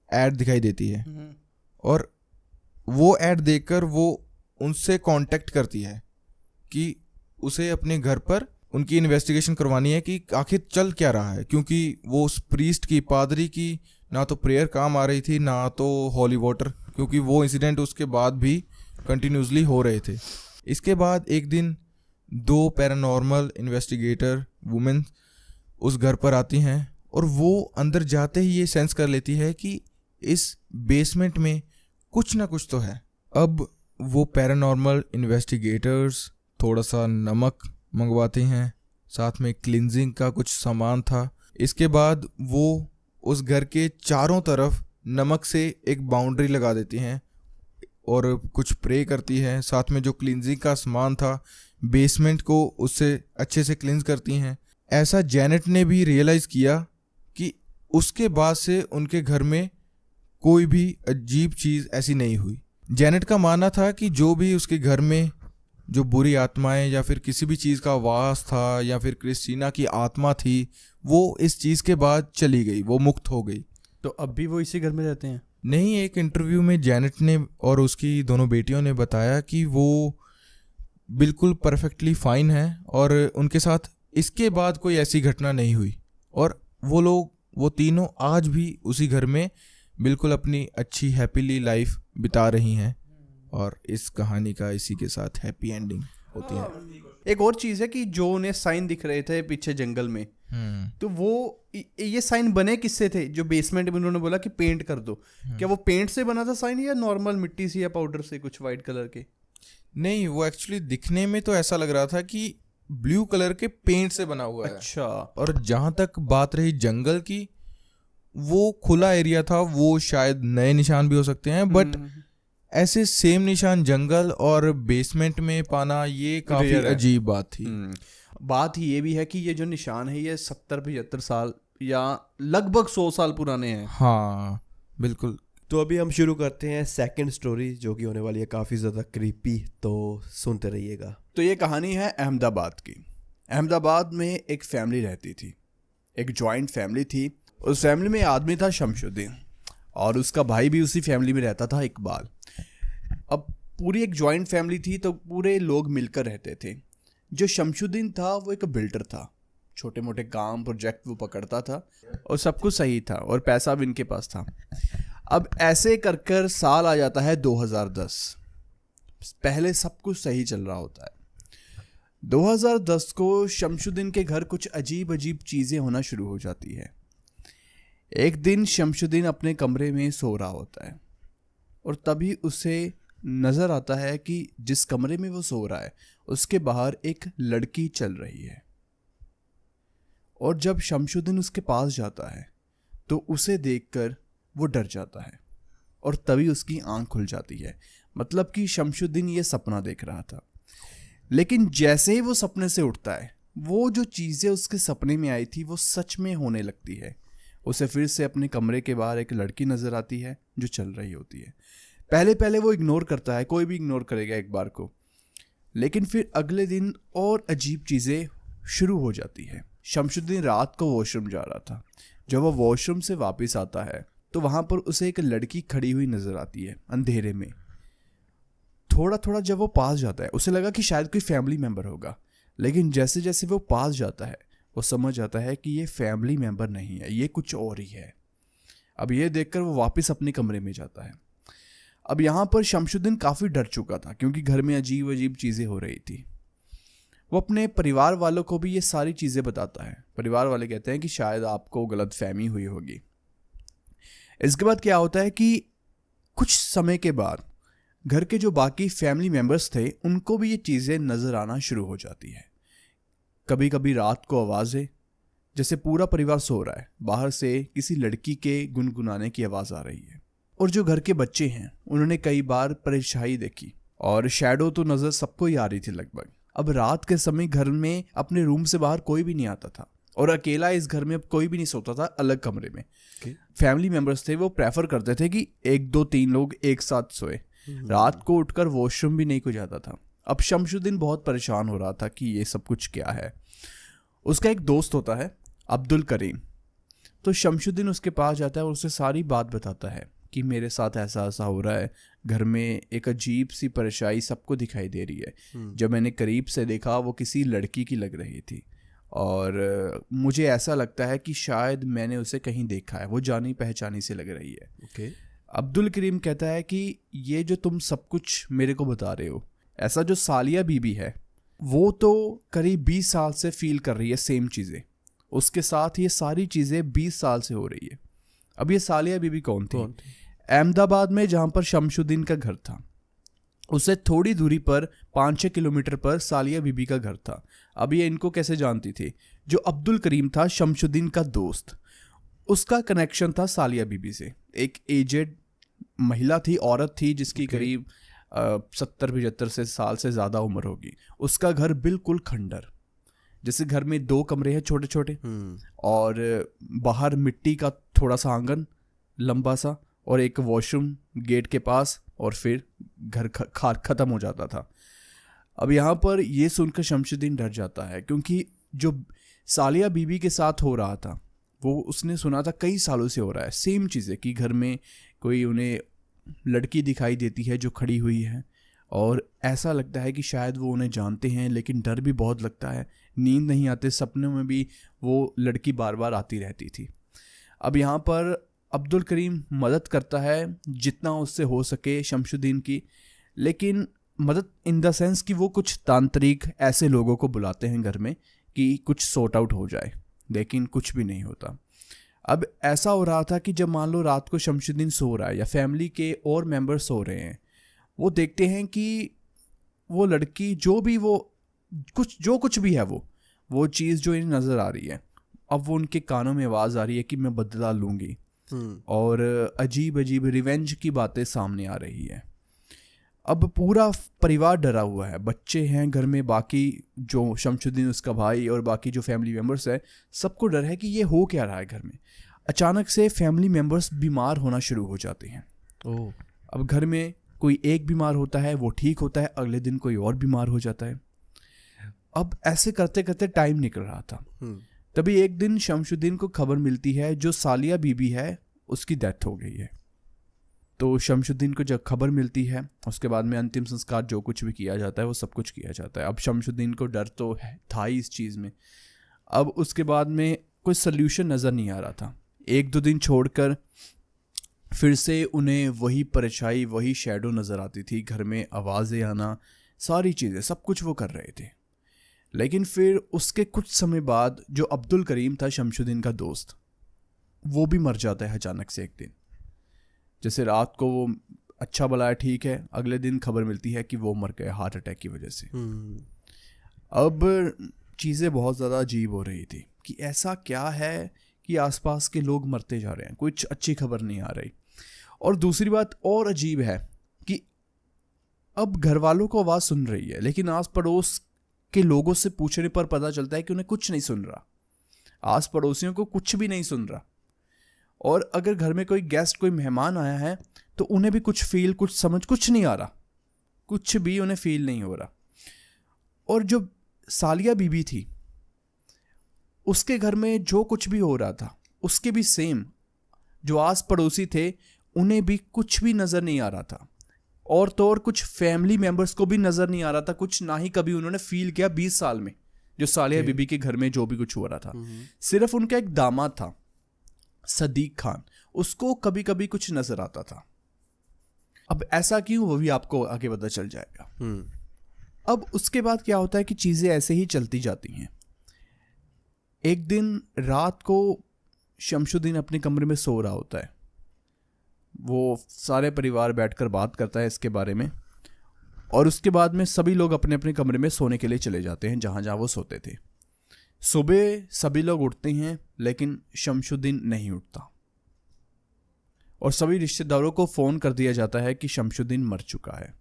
[SPEAKER 2] ऐड दिखाई देती है और वो ऐड देखकर वो उनसे कांटेक्ट करती है कि उसे अपने घर पर उनकी इन्वेस्टिगेशन करवानी है कि आखिर चल क्या रहा है, क्योंकि वो उस प्रीस्ट की, पादरी की ना तो प्रेयर काम आ रही थी ना तो हॉली वाटर, क्योंकि वो इंसिडेंट उसके बाद भी कंटिन्यूसली हो रहे थे। इसके बाद एक दिन 2 पैरानॉर्मल इन्वेस्टिगेटर वुमेन उस घर पर आती हैं और वो अंदर जाते ही ये सेंस कर लेती है कि इस बेसमेंट में कुछ ना कुछ तो है। अब वो पैरानॉर्मल इन्वेस्टिगेटर्स थोड़ा सा नमक मंगवाते हैं, साथ में क्लिनजिंग का कुछ सामान था। इसके बाद वो उस घर के चारों तरफ नमक से एक बाउंड्री लगा देती हैं और कुछ प्रे करती हैं। साथ में जो क्लिनजिंग का सामान था बेसमेंट को उससे अच्छे से क्लिनज करती हैं। ऐसा जेनेट ने भी रियलाइज़ किया कि उसके बाद से उनके घर में कोई भी अजीब चीज़ ऐसी नहीं हुई। जेनेट का मानना था कि जो भी उसके घर में जो बुरी आत्माएं या फिर किसी भी चीज़ का वास था या फिर क्रिस्टीना की आत्मा थी, वो इस चीज़ के बाद चली गई, वो मुक्त हो गई।
[SPEAKER 1] तो अब भी वो इसी घर में रहते हैं?
[SPEAKER 2] नहीं, एक इंटरव्यू में जेनेट ने और उसकी दोनों बेटियों ने बताया कि वो बिल्कुल परफेक्टली फाइन है और उनके साथ इसके बाद कोई ऐसी घटना नहीं हुई और वो तीनों आज भी उसी घर में बिल्कुल अपनी अच्छी हैप्पीली लाइफ बिता रही हैं और इस कहानी का इसी के साथ हैप्पी एंडिंग होती है।
[SPEAKER 1] एक और चीज़ है कि जो उन्हें साइन दिख रहे थे पीछे जंगल में, तो वो ये साइन बने किससे थे? जो बेसमेंट में उन्होंने बोला कि पेंट कर दो, क्या वो पेंट से बना था साइन या नॉर्मल मिट्टी से या पाउडर से कुछ वाइट कलर के?
[SPEAKER 2] नहीं, वो एक्चुअली दिखने में तो ऐसा लग रहा था कि ब्लू कलर के पेंट से बना हुआ है।
[SPEAKER 1] अच्छा।
[SPEAKER 2] और जहां तक बात रही जंगल की, वो खुला एरिया था, वो शायद नए निशान भी हो सकते हैं, बट ऐसे सेम निशान जंगल और बेसमेंट में पाना ये काफी
[SPEAKER 1] Rare है।
[SPEAKER 2] अजीब बात थी।
[SPEAKER 1] बात ही ये भी है कि ये जो निशान है ये 70-75 साल या लगभग 100 साल पुराने हैं।
[SPEAKER 2] हाँ बिल्कुल।
[SPEAKER 3] तो अभी हम शुरू करते हैं सेकंड स्टोरी, जो कि होने वाली है काफ़ी ज़्यादा क्रीपी, तो सुनते रहिएगा।
[SPEAKER 1] तो ये कहानी है अहमदाबाद की। अहमदाबाद में एक फैमिली रहती थी, एक जॉइंट फैमिली थी। उस फैमिली में आदमी था शमशुद्दीन और उसका भाई भी उसी फैमिली में रहता था, इकबाल। अब पूरी एक जॉइंट फैमिली थी तो पूरे लोग मिलकर रहते थे। जो शमशुद्दीन था वो एक बिल्डर था, छोटे मोटे काम प्रोजेक्ट वो पकड़ता था और सब कुछ सही था और पैसा भी इनके पास था। अब ऐसे कर कर साल आ जाता है 2010। पहले सब कुछ सही चल रहा होता है। 2010 को शमशुद्दीन के घर कुछ अजीब अजीब चीज़ें होना शुरू हो जाती है। एक दिन शमशुद्दीन अपने कमरे में सो रहा होता है और तभी उसे नज़र आता है कि जिस कमरे में वो सो रहा है उसके बाहर एक लड़की चल रही है। और जब शमशुद्दीन उसके पास जाता है तो उसे देखकर वो डर जाता है और तभी उसकी आंख खुल जाती है। मतलब कि शमशुद्दीन ये सपना देख रहा था, लेकिन जैसे ही वो सपने से उठता है वो जो चीज़ें उसके सपने में आई थी वो सच में होने लगती है। उसे फिर से अपने कमरे के बाहर एक लड़की नज़र आती है जो चल रही होती है। पहले पहले वो इग्नोर करता है, कोई भी इग्नोर करेगा एक बार को, लेकिन फिर अगले दिन और अजीब चीज़ें शुरू हो जाती है। शमशुद्दीन रात को वॉशरूम जा रहा था। जब वो वॉशरूम से वापस आता है तो वहाँ पर उसे एक लड़की खड़ी हुई नज़र आती है अंधेरे में। थोड़ा थोड़ा जब वो पास जाता है उसे लगा कि शायद कोई फैमिली मेम्बर होगा, लेकिन जैसे जैसे वो पास जाता है वो समझ आता है कि ये फैमिली मेम्बर नहीं है, ये कुछ और ही है। अब ये देखकर वो वापस अपने कमरे में जाता है। अब यहाँ पर शमशुद्दीन काफ़ी डर चुका था क्योंकि घर में अजीब अजीब चीज़ें हो रही थी। वो अपने परिवार वालों को भी ये सारी चीज़ें बताता है। परिवार वाले कहते हैं कि शायद आपको गलतफहमी हुई होगी। इसके बाद क्या होता है कि कुछ समय के बाद घर के जो बाकी फैमिली मेम्बर्स थे उनको भी ये चीज़ें नज़र आना शुरू हो जाती है। कभी कभी रात को आवाज़ें, जैसे पूरा परिवार सो रहा है, बाहर से किसी लड़की के गुनगुनाने की आवाज़ आ रही है। और जो घर के बच्चे हैं उन्होंने कई बार परछाई देखी और शैडो तो नज़र सबको ही आ रही थी लगभग। अब रात के समय घर में अपने रूम से बाहर कोई भी नहीं आता था और अकेला इस घर में अब कोई भी नहीं सोता था अलग कमरे में। फैमिली मेम्बर्स थे वो प्रेफर करते थे कि 1 2 3 लोग एक साथ सोए। रात को उठकर वॉशरूम भी नहीं कोई जाता था। अब शमशुद्दीन बहुत परेशान हो रहा था कि ये सब कुछ क्या है। उसका एक दोस्त होता है अब्दुल करीम, तो शमशुद्दीन उसके पास जाता है और उसे सारी बात बताता है कि मेरे साथ ऐसा ऐसा हो रहा है, घर में एक अजीब सी परेशानी सबको दिखाई दे रही है। जब मैंने करीब से देखा वो किसी लड़की की लग रही थी और मुझे ऐसा लगता है कि शायद मैंने उसे कहीं देखा है, वो जानी पहचानी से लग रही है। अब्दुल करीम कहता है कि ये जो तुम सब कुछ मेरे को बता रहे हो, ऐसा जो सालिया बीबी है वो तो करीब 20 साल से फील कर रही है सेम चीज़ें, उसके साथ ये सारी चीज़ें 20 साल से हो रही है। अब ये सालिया बीबी कौन थी? अहमदाबाद में जहाँ पर शमशुद्दीन का घर था उससे थोड़ी दूरी पर 5-6 किलोमीटर पर सालिया बीबी का घर था। अब ये इनको कैसे जानती थी? जो अब्दुल करीम था शमशुद्दीन का दोस्त, उसका कनेक्शन था सालिया बीबी से। एक एजेड महिला थी, औरत थी जिसकी करीब 70-75 साल से ज़्यादा उम्र होगी। उसका घर बिल्कुल खंडर, जैसे घर में 2 कमरे हैं छोटे छोटे और बाहर मिट्टी का थोड़ा सा आंगन लंबा सा और एक वॉशरूम गेट के पास और फिर घर ख़त्म हो जाता था। अब यहाँ पर ये सुनकर शमशुद्दीन डर जाता है क्योंकि जो सालिया बीबी के साथ हो रहा था वो उसने सुना था कई सालों से हो रहा है, सेम चीज़ें कि घर में कोई उन्हें लड़की दिखाई देती है जो खड़ी हुई है और ऐसा लगता है कि शायद वो उन्हें जानते हैं, लेकिन डर भी बहुत लगता है, नींद नहीं आते, सपनों में भी वो लड़की बार बार आती रहती थी। अब यहाँ पर अब्दुल करीम मदद करता है जितना उससे हो सके शमशुद्दीन की, लेकिन मदद इन द सेंस कि वो कुछ तांत्रिक ऐसे लोगों को बुलाते हैं घर में कि कुछ सॉर्ट आउट हो जाए, लेकिन कुछ भी नहीं होता। अब ऐसा हो रहा था कि जब मान लो रात को शमशुद्दीन सो रहा है या फैमिली के और मेंबर सो रहे हैं, वो देखते हैं कि वो लड़की जो कुछ भी है वो चीज़ जो इन्हें नज़र आ रही है, अब वो उनके कानों में आवाज़ आ रही है कि मैं बदला लूँगी, और अजीब अजीब रिवेंज की बातें सामने आ रही है। अब पूरा परिवार डरा हुआ है, बच्चे हैं घर में, बाकी जो शमशुद्दीन उसका भाई और बाकी जो फैमिली मेम्बर्स है, सबको डर है कि ये हो क्या रहा है घर में। अचानक से फैमिली मेम्बर्स बीमार होना शुरू हो जाते हैं। अब घर में कोई एक बीमार होता है, वो ठीक होता है, अगले दिन कोई और बीमार हो जाता है। अब ऐसे करते करते टाइम निकल रहा था। तभी एक दिन शमशुद्दीन को खबर मिलती है जो सालिया बीबी है उसकी डेथ हो गई है। तो शमशुद्दीन को जब खबर मिलती है, उसके बाद में अंतिम संस्कार जो कुछ भी किया जाता है वो सब कुछ किया जाता है। अब शमशुद्दीन को डर तो था ही इस चीज़ में। अब उसके बाद में कोई सल्यूशन नज़र नहीं आ रहा था। 1-2 दिन छोड़कर फिर से उन्हें वही परछाई, वही शैडो नज़र आती थी, घर में आवाज़ें आना, सारी चीज़ें, सब कुछ वो कर रहे थे। लेकिन फिर उसके कुछ समय बाद जो अब्दुल करीम था शमशुद्दीन का दोस्त, वो भी मर जाता है अचानक से एक दिन। जैसे रात को वो अच्छा भला है, ठीक है, अगले दिन खबर मिलती है कि वो मर गया हार्ट अटैक की वजह से। अब चीज़ें बहुत ज़्यादा अजीब हो रही थी कि ऐसा क्या है कि आसपास के लोग मरते जा रहे हैं, कुछ अच्छी खबर नहीं आ रही। और दूसरी बात और अजीब है कि अब घर वालों को आवाज़ सुन रही है, लेकिन आस पड़ोस के लोगों से पूछने पर पता चलता है कि उन्हें कुछ नहीं सुन रहा, आस पड़ोसियों को कुछ भी नहीं सुन रहा। और अगर घर में कोई गेस्ट, कोई मेहमान आया है तो उन्हें भी कुछ फील, कुछ समझ, कुछ नहीं आ रहा, कुछ भी उन्हें फील नहीं हो रहा। और जो सालिया बीबी थी, उसके घर में जो कुछ भी हो रहा था उसके भी सेम जो आस पड़ोसी थे उन्हें भी कुछ भी नज़र नहीं आ रहा था। और तो और कुछ फैमिली मेंबर्स को भी नज़र नहीं आ रहा था कुछ, ना ही कभी उन्होंने फील किया 20 साल में जो सालिया बीबी के घर में जो भी कुछ हो रहा था। सिर्फ उनका एक दामाद था सदीक खान, उसको कभी कभी कुछ नजर आता था। अब ऐसा क्यों, वो भी आपको आगे पता चल जाएगा। अब उसके बाद क्या होता है कि चीज़ें ऐसे ही चलती जाती हैं। एक दिन रात को शमशुद्दीन अपने कमरे में सो रहा होता है, वो सारे परिवार बैठकर बात करता है इसके बारे में, और उसके बाद में सभी लोग अपने अपने कमरे में सोने के लिए चले जाते हैं जहाँ जहाँ वो सोते थे। सुबह सभी लोग उठते हैं लेकिन शमशुद्दीन नहीं उठता, और सभी रिश्तेदारों को फ़ोन कर दिया जाता है कि शमशुद्दीन मर चुका है।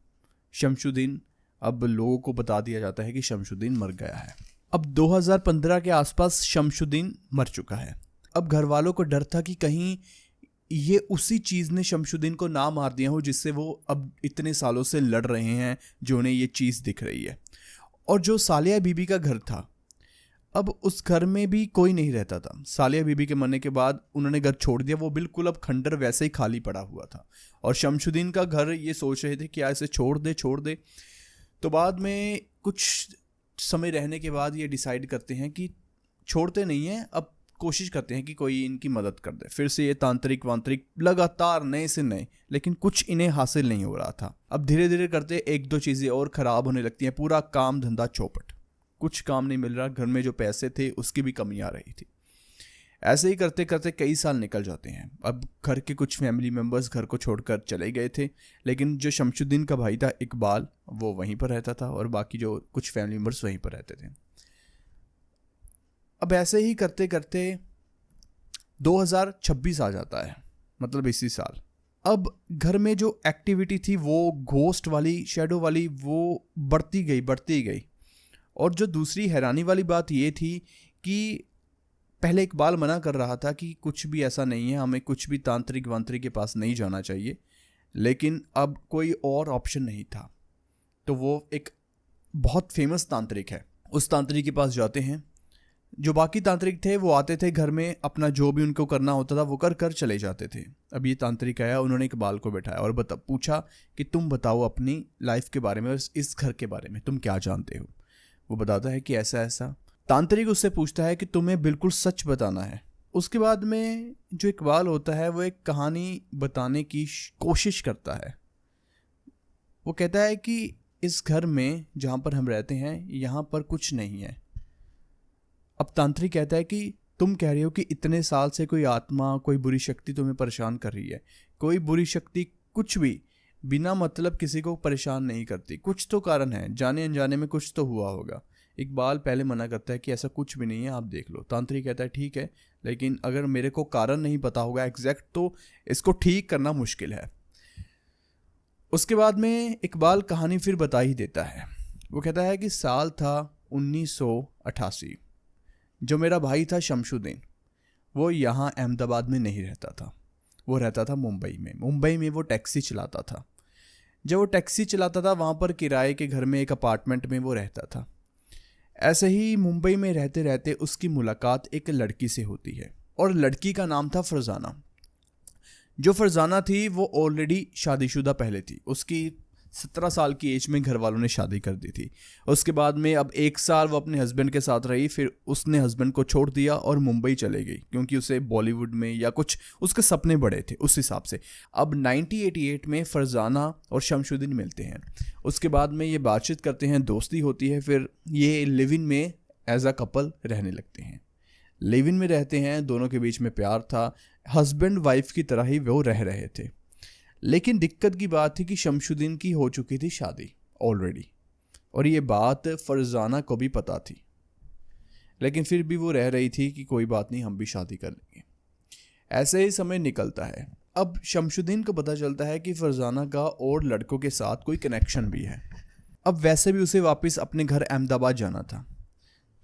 [SPEAKER 1] शमशुद्दीन, अब लोगों को बता दिया जाता है कि शमशुद्दीन मर गया है। अब 2015 के आसपास शमशुद्दीन मर चुका है। अब घर वालों को डर था कि कहीं ये उसी चीज़ ने शमशुद्दीन को ना मार दिया हो जिससे वो अब इतने सालों से लड़ रहे हैं, जो उन्हें ये चीज़ दिख रही है। और जो सालिया बीबी का घर था, अब उस घर में भी कोई नहीं रहता था। सालिया बीबी के मरने के बाद उन्होंने घर छोड़ दिया, वो बिल्कुल अब खंडर वैसे ही खाली पड़ा हुआ था। और शमशुद्दीन का घर ये सोच रहे थे कि ऐसे छोड़ दे। तो बाद में कुछ समय रहने के बाद ये डिसाइड करते हैं कि छोड़ते नहीं हैं, अब कोशिश करते हैं कि कोई इनकी मदद कर दे। फिर से ये तांत्रिक वांत्रिक लगातार नए से नए, लेकिन कुछ इन्हें हासिल नहीं हो रहा था। अब धीरे धीरे करते 1-2 चीज़ें और ख़राब होने लगती हैं, पूरा काम धंधा चौपट, कुछ काम नहीं मिल रहा, घर में जो पैसे थे उसकी भी कमी आ रही थी। ऐसे ही करते करते कई साल निकल जाते हैं। अब घर के कुछ फैमिली मेम्बर्स घर को छोड़कर चले गए थे, लेकिन जो शमशुद्दीन का भाई था इकबाल, वो वहीं पर रहता था, और बाकी जो कुछ फैमिली मेम्बर्स वहीं पर रहते थे। अब ऐसे ही करते करते 2026 आ जाता है, मतलब इसी साल। अब घर में जो एक्टिविटी थी वो घोस्ट वाली, शैडो वाली, वो बढ़ती गई। और जो दूसरी हैरानी वाली बात ये थी कि पहले इकबाल मना कर रहा था कि कुछ भी ऐसा नहीं है, हमें कुछ भी तांत्रिक वांत्रिक के पास नहीं जाना चाहिए, लेकिन अब कोई और ऑप्शन नहीं था। तो वो एक बहुत फेमस तांत्रिक है, उस तांत्रिक के पास जाते हैं। जो बाकी तांत्रिक थे वो आते थे घर में, अपना जो भी उनको करना होता था वो कर चले जाते थे। अब ये तांत्रिक आया, उन्होंने इकबाल को बैठाया और पूछा कि तुम बताओ अपनी लाइफ के बारे में और इस घर के बारे में तुम क्या जानते हो। वो बताता है कि ऐसा ऐसा। तांत्रिक उससे पूछता है कि तुम्हें बिल्कुल सच बताना है। उसके बाद में जो इकबाल होता है वो एक कहानी बताने की कोशिश करता है। वो कहता है कि इस घर में जहाँ पर हम रहते हैं यहाँ पर कुछ नहीं है। अब तांत्रिक कहता है कि तुम कह रहे हो कि इतने साल से कोई आत्मा, कोई बुरी शक्ति तुम्हें परेशान कर रही है। कोई बुरी शक्ति कुछ भी बिना मतलब किसी को परेशान नहीं करती, कुछ तो कारण है, जाने अनजाने में कुछ तो हुआ होगा। इकबाल पहले मना करता है कि ऐसा कुछ भी नहीं है, आप देख लो। तांत्रिक कहता है ठीक है, लेकिन अगर मेरे को कारण नहीं पता होगा एग्जैक्ट तो इसको ठीक करना मुश्किल है। उसके बाद में इकबाल कहानी फिर बता ही देता है। वो कहता है कि साल था 1988। जो मेरा भाई था शमशुद्दीन, वो यहाँ अहमदाबाद में नहीं रहता था, वो रहता था मुंबई में। मुंबई में वो टैक्सी चलाता था। जब वो टैक्सी चलाता था वहाँ पर किराए के घर में एक अपार्टमेंट में वो रहता था। ऐसे ही मुंबई में रहते रहते उसकी मुलाकात एक लड़की से होती है और लड़की का नाम था फरजाना। जो फरजाना थी वो ऑलरेडी शादीशुदा पहले थी, उसकी 17 साल की एज में घर वालों ने शादी कर दी थी। उसके बाद में अब 1 साल वो अपने हस्बैंड के साथ रही, फिर उसने हस्बैंड को छोड़ दिया और मुंबई चले गई क्योंकि उसे बॉलीवुड में या कुछ उसके सपने बड़े थे उस हिसाब से। अब 1988 में फरजाना और शमशुद्दीन मिलते हैं। उसके बाद में ये बातचीत करते हैं, दोस्ती होती है, फिर ये लिव इन में एज अ कपल रहने लगते हैं। लिव इन में रहते हैं, दोनों के बीच में प्यार था, हस्बैंड वाइफ की तरह ही वो रह रहे थे। लेकिन दिक्कत की बात थी कि शमशुद्दीन की हो चुकी थी शादी ऑलरेडी, और ये बात फरजाना को भी पता थी, लेकिन फिर भी वो रह रही थी कि कोई बात नहीं, हम भी शादी कर लेंगे। ऐसे ही समय निकलता है। अब शमशुद्दीन को पता चलता है कि फरजाना का और लड़कों के साथ कोई कनेक्शन भी है। अब वैसे भी उसे वापस अपने घर अहमदाबाद जाना था,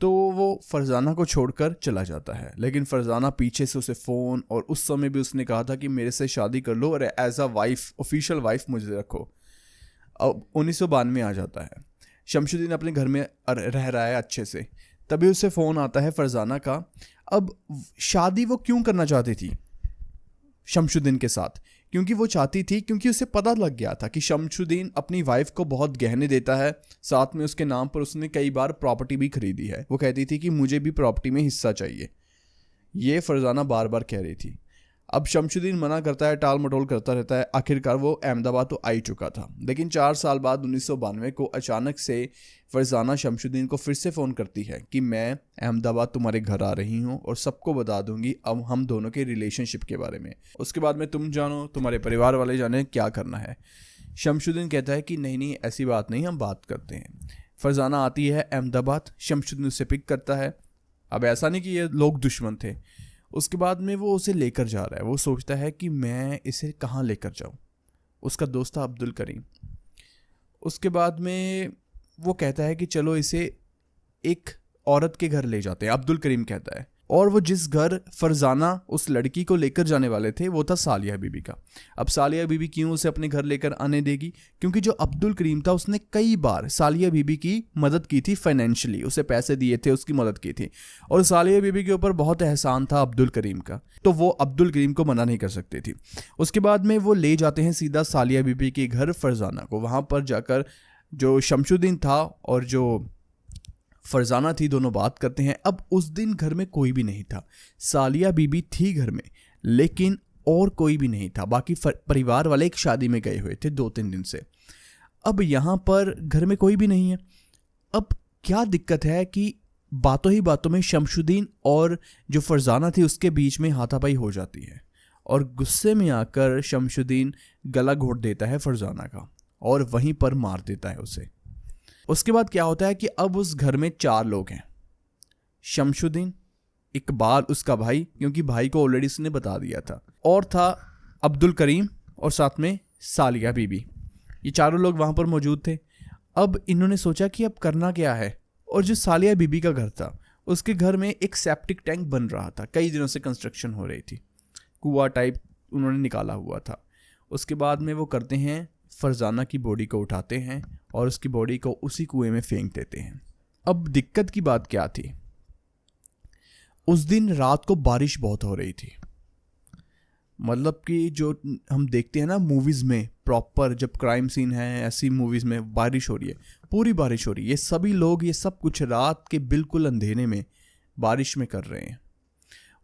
[SPEAKER 1] तो वो फरजाना को छोड़कर चला जाता है। लेकिन फरजाना पीछे से उसे फ़ोन, और उस समय भी उसने कहा था कि मेरे से शादी कर लो और as a wife, official wife मुझे रखो। अब 1992 आ जाता है, शमशुद्दीन अपने घर में रह रहा है अच्छे से, तभी उसे फ़ोन आता है फरजाना का। अब शादी वो क्यों करना चाहती थी शमशुद्दीन के साथ? क्योंकि वो चाहती थी, क्योंकि उसे पता लग गया था कि शमशुद्दीन अपनी वाइफ को बहुत गहने देता है, साथ में उसके नाम पर उसने कई बार प्रॉपर्टी भी खरीदी है। वो कहती थी कि मुझे भी प्रॉपर्टी में हिस्सा चाहिए, ये फरजाना बार बार कह रही थी। अब शमशुद्दीन मना करता है, टाल मटोल करता रहता है। आखिरकार वो अहमदाबाद तो आ ही चुका था, लेकिन 4 साल बाद 1992 को अचानक से फरजाना शमशुद्दीन को फिर से फ़ोन करती है कि मैं अहमदाबाद तुम्हारे घर आ रही हूँ और सबको बता दूंगी अब हम दोनों के रिलेशनशिप के बारे में। उसके बाद में तुम जानो, तुम्हारे परिवार वाले जाने क्या करना है। शमशुद्दीन कहता है कि नहीं नहीं, ऐसी बात नहीं, हम बात करते हैं। फरजाना आती है अहमदाबाद, शमशुद्दीन उसे पिक करता है। अब ऐसा नहीं कि ये लोग दुश्मन थे। उसके बाद में वो उसे लेकर जा रहा है। वो सोचता है कि मैं इसे कहाँ लेकर जाऊँ। उसका दोस्त था अब्दुल करीम। उसके बाद में वो कहता है कि चलो इसे एक औरत के घर ले जाते हैं, अब्दुल करीम कहता है। और वो जिस घर फरजाना उस लड़की को लेकर जाने वाले थे वो था सालिया बीबी का। अब सालिया बीबी क्यों उसे अपने घर लेकर आने देगी? क्योंकि जो अब्दुल करीम था उसने कई बार सालिया बीबी की मदद की थी, फाइनेंशियली उसे पैसे दिए थे, उसकी मदद की थी, और सालिया बीबी के ऊपर बहुत एहसान था अब्दुल करीम का, तो वो अब्दुल करीम को मना नहीं कर सकती थी। उसके बाद में वो ले जाते हैं सीधा सालिया बीबी के घर फरजाना को। वहाँ पर जाकर जो शमशुद्दीन था और जो फरजाना थी दोनों बात करते हैं। अब उस दिन घर में कोई भी नहीं था, सालिया बीबी थी घर में, लेकिन और कोई भी नहीं था। बाकी परिवार वाले एक शादी में गए हुए थे 2-3 दिन से। अब यहाँ पर घर में कोई भी नहीं है। अब क्या दिक्कत है कि बातों ही बातों में शमशुद्दीन और जो फरजाना थी उसके बीच में हाथापाई हो जाती है, और गुस्से में आकर शमशुद्दीन गला घोट देता है फरजाना का और वहीं पर मार देता है उसे। उसके बाद क्या होता है कि अब उस घर में 4 लोग हैं, शमशुद्दीन, इकबाल उसका भाई, क्योंकि भाई को ऑलरेडी उसने बता दिया था, और था अब्दुल करीम और साथ में सालिया बीबी। ये चारों लोग वहाँ पर मौजूद थे। अब इन्होंने सोचा कि अब करना क्या है। और जो सालिया बीबी का घर था उसके घर में एक सेप्टिक टैंक बन रहा था, कई दिनों से कंस्ट्रक्शन हो रही थी, कुआं टाइप उन्होंने निकाला हुआ था। उसके बाद में वो करते हैं, फरजाना की बॉडी को उठाते हैं और उसकी बॉडी को उसी कुएं में फेंक देते हैं। अब दिक्कत की बात क्या थी, उस दिन रात को बारिश बहुत हो रही थी। मतलब कि जो हम देखते हैं ना मूवीज़ में, प्रॉपर जब क्राइम सीन है ऐसी मूवीज़ में बारिश हो रही है, पूरी बारिश हो रही है। ये सभी लोग ये सब कुछ रात के बिल्कुल अंधेरे में बारिश में कर रहे हैं।